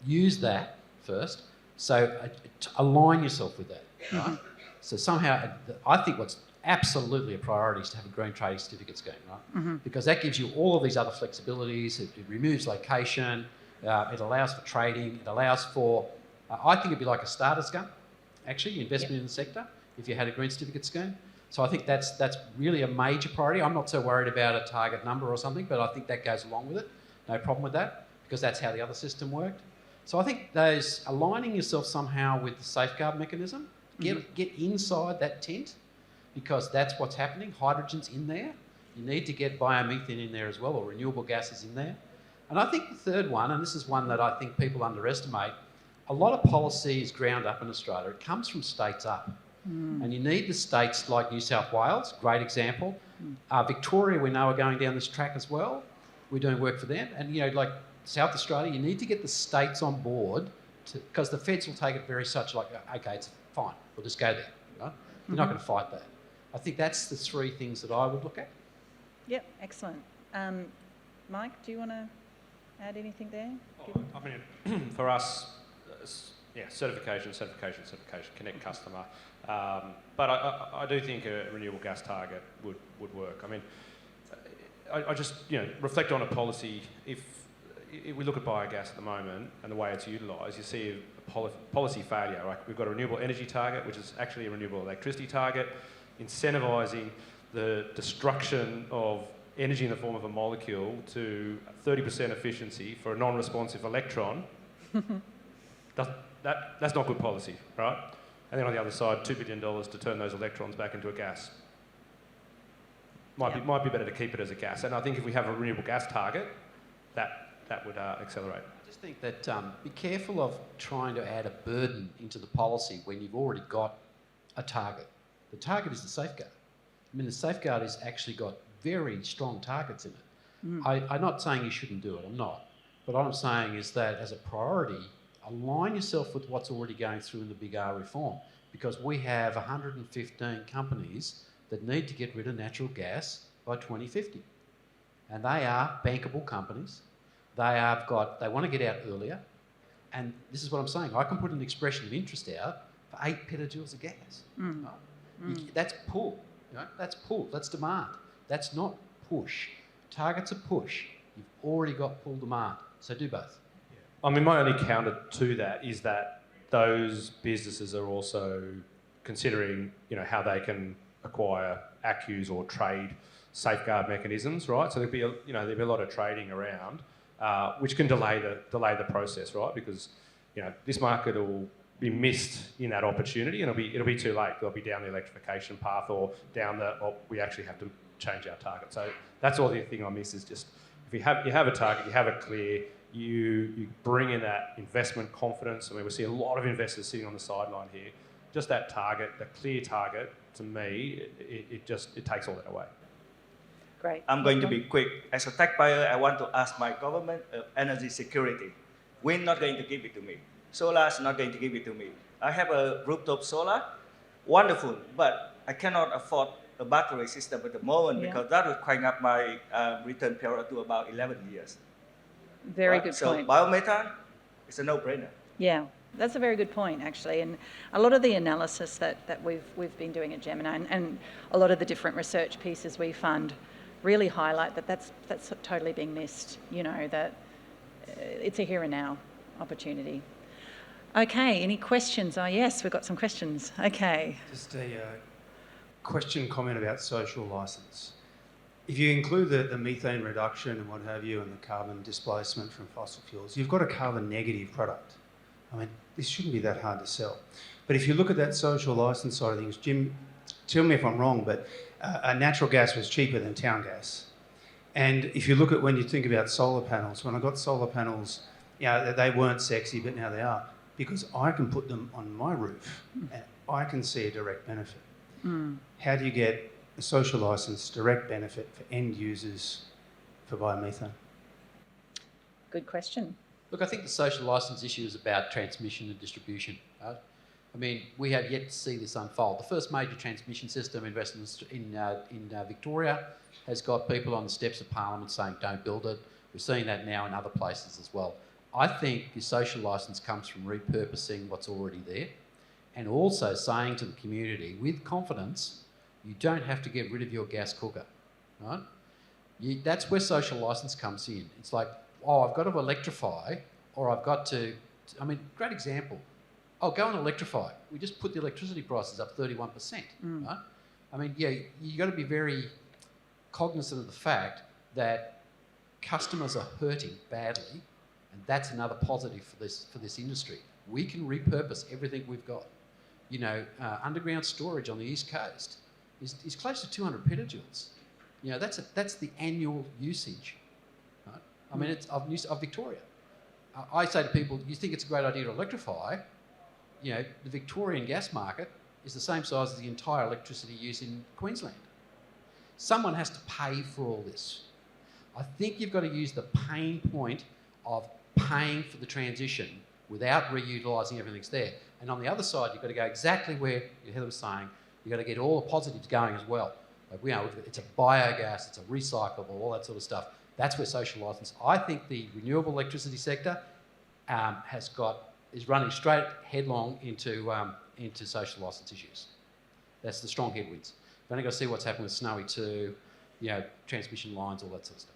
Use that first. So align yourself with that, right? So somehow, I think what's absolutely a priority is to have a green trading certificate scheme, right? Because that gives you all of these other flexibilities. It removes location. It allows for trading. It allows for, I think it'd be like a starter's gun, actually, investment in the sector, if you had a green certificate scheme. So I think that's really a major priority. I'm not so worried about a target number or something, but I think that goes along with it. No problem with that, because that's how the other system worked. So I think those aligning yourself somehow with the safeguard mechanism, get inside that tent, because that's what's happening. Hydrogen's in there. You need to get biomethane in there as well, or renewable gases in there. And I think the third one, and this is one that I think people underestimate, a lot of policy is ground up in Australia. It comes from states up. And you need the states like New South Wales, great example. Victoria, we know, are going down this track as well. We're doing work for them. And, like South Australia, you need to get the states on board, because the feds will take it very such like, okay, it's fine, we'll just go there. Right? You're not going to fight that. I think that's the three things that I would look at. Yep, excellent. Mike, do you want to add anything there? I mean, for us, certification, connect customer. But I do think a renewable gas target would work. I mean, I just, reflect on a policy. If we look at biogas at the moment and the way it's utilised, you see a policy failure. Right? We've got a renewable energy target, which is actually a renewable electricity target, incentivising the destruction of energy in the form of a molecule to 30% efficiency for a non-responsive electron. That's not good policy, right? And then on the other side, $2 billion to turn those electrons back into a gas. Might be better to keep it as a gas. And I think if we have a renewable gas target, that would accelerate. I just think that be careful of trying to add a burden into the policy when you've already got a target. The target is the safeguard. I mean, the safeguard has actually got very strong targets in it. I'm not saying you shouldn't do it, I'm not. But what I'm saying is that as a priority, align yourself with what's already going through in the Big R reform, because we have 115 companies that need to get rid of natural gas by 2050. And they are bankable companies. They want to get out earlier. And this is what I'm saying. I can put an expression of interest out for 8 petajoules of gas. That's pull. That's pull. That's demand. That's not push. Target's a push. You've already got pull demand. So do both. I mean, my only counter to that is that those businesses are also considering, how they can acquire ACCUs or trade safeguard mechanisms, right? So there'll be a lot of trading around, which can delay the process, right? Because this market will be missed in that opportunity, and it'll be too late. They'll be down the electrification path or down we actually have to change our target. So that's all the thing I miss is just if you have a target, you have it clear. You bring in that investment confidence. I mean, we see a lot of investors sitting on the sideline here. Just that target, the clear target, to me, it takes all that away. Great. I'm going to be quick. As a taxpayer, I want to ask my government of energy security. Wind not going to give it to me. Solar is not going to give it to me. I have a rooftop solar, wonderful, but I cannot afford a battery system at the moment because that would crank up my return period to about 11 years. Very good so point. Biomethane is a no-brainer. Yeah, that's a very good point, actually. And a lot of the analysis that we've been doing at Jemena and a lot of the different research pieces we fund really highlight that's totally being missed, that it's a here and now opportunity. Okay, any questions? Oh, yes, we've got some questions. Okay. Just a comment about social licence. If you include the methane reduction and what have you and the carbon displacement from fossil fuels, you've got a carbon negative product. I mean, this shouldn't be that hard to sell. But if you look at that social licence side of things, Jim, tell me if I'm wrong, but natural gas was cheaper than town gas. And if you look at when you think about solar panels, when I got solar panels, they weren't sexy, but now they are, because I can put them on my roof and I can see a direct benefit. How do you get a social licence direct benefit for end users for biomethane? Good question. Look, I think the social licence issue is about transmission and distribution. Right? I mean, we have yet to see this unfold. The first major transmission system investment in Victoria has got people on the steps of Parliament saying don't build it. We're seeing that now in other places as well. I think the social licence comes from repurposing what's already there and also saying to the community with confidence, you don't have to get rid of your gas cooker, right? That's where social licence comes in. It's like, oh, I've got to electrify or I've got to, I mean, great example. Oh, go and electrify. We just put the electricity prices up 31%, right? I mean, yeah, you've got to be very cognizant of the fact that customers are hurting badly, and that's another positive for this industry. We can repurpose everything we've got. You know, underground storage on the East Coast is close to 200 petajoules. You know, that's the annual usage, right? I mean, it's of Victoria. I say to people, you think it's a great idea to electrify? You know, the Victorian gas market is the same size as the entire electricity use in Queensland. Someone has to pay for all this. I think you've got to use the pain point of paying for the transition without reutilising everything that's there. And on the other side, you've got to go exactly where Heather was saying, you've got to get all the positives going as well. Like, you know, it's a biogas, it's a recyclable, all that sort of stuff. That's where social licence. I think the renewable electricity sector is running straight headlong into social licence issues. That's the strong headwinds. We've only got to see what's happening with Snowy 2, you know, transmission lines, all that sort of stuff.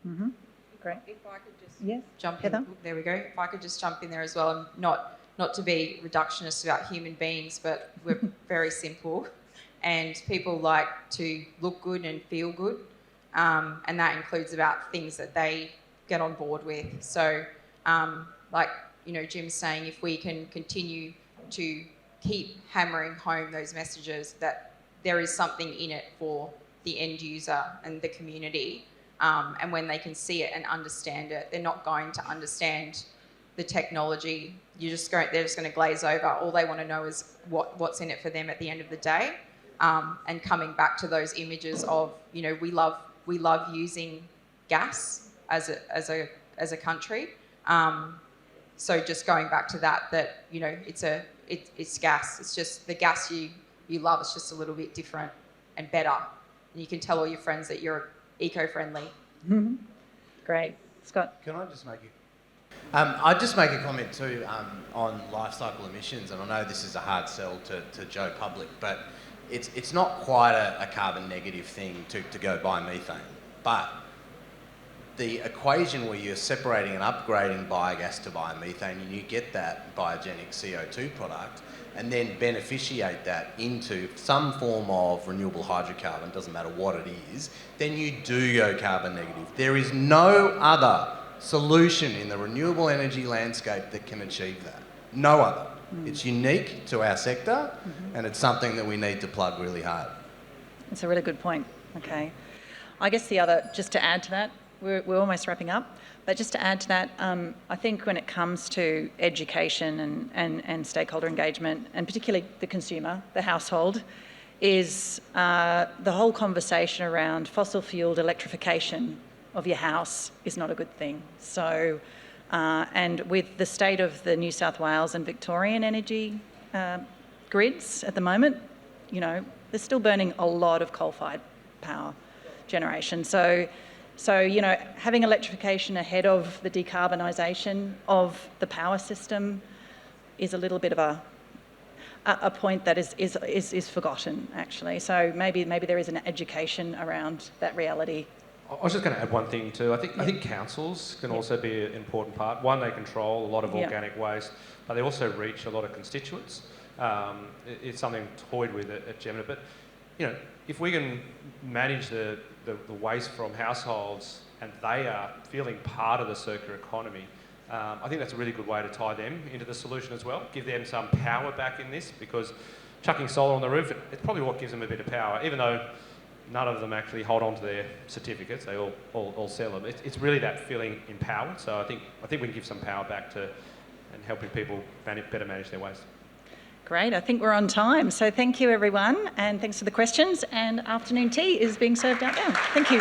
Mm-hmm. Great. If I could just jump in, there we go. If I could just jump in there as well, and not to be reductionist about human beings, but we're very simple, and people like to look good and feel good, and that includes about things that they get on board with. So, like, you know, Jim's saying, if we can continue to keep hammering home those messages that there is something in it for the end user and the community, and when they can see it and understand it, they're not going to understand the technology. They're just going to glaze over. All they want to know is what's in it for them at the end of the day. And coming back to those images of, you know, we love using gas as a country. So just going back to that, you know, it's gas. It's just the gas you love. It's just a little bit different and better. And you can tell all your friends that you're eco-friendly. Mm-hmm. Great. Scott? Can I just make I'd just make a comment too on life cycle emissions, and I know this is a hard sell to Joe Public, but it's not quite a carbon negative thing to go biomethane, but the equation where you're separating and upgrading biogas to biomethane and you get that biogenic CO2 product and then beneficiate that into some form of renewable hydrocarbon, doesn't matter what it is, then you do go carbon negative. There is no other solution in the renewable energy landscape that can achieve that. No other. It's unique to our sector, and it's something that we need to plug really hard. That's a really good point. Okay. I guess the other, just to add to that, we're almost wrapping up, but just to add to that, I think when it comes to education and stakeholder engagement, and particularly the consumer, the household, is the whole conversation around fossil-fuelled electrification of your house is not a good thing. So, and with the state of the New South Wales and Victorian energy grids at the moment, you know, they're still burning a lot of coal-fired power generation. So, you know, having electrification ahead of the decarbonisation of the power system is a little bit of a point that is forgotten, actually. So maybe there is an education around that reality. I was just going to add one thing too. I think councils can also be an important part. One, they control a lot of organic waste, but they also reach a lot of constituents. It's something toyed with at Jemena. But, you know, if we can manage the waste from households and they are feeling part of the circular economy, I think that's a really good way to tie them into the solution as well. Give them some power back in this, because chucking solar on the roof, it's probably what gives them a bit of power, even though none of them actually hold on to their certificates. They all sell them. It's really that feeling empowered. So I think we can give some power back to and helping people better manage their waste. Great. I think we're on time. So thank you, everyone, and thanks for the questions. And afternoon tea is being served out now. Thank you.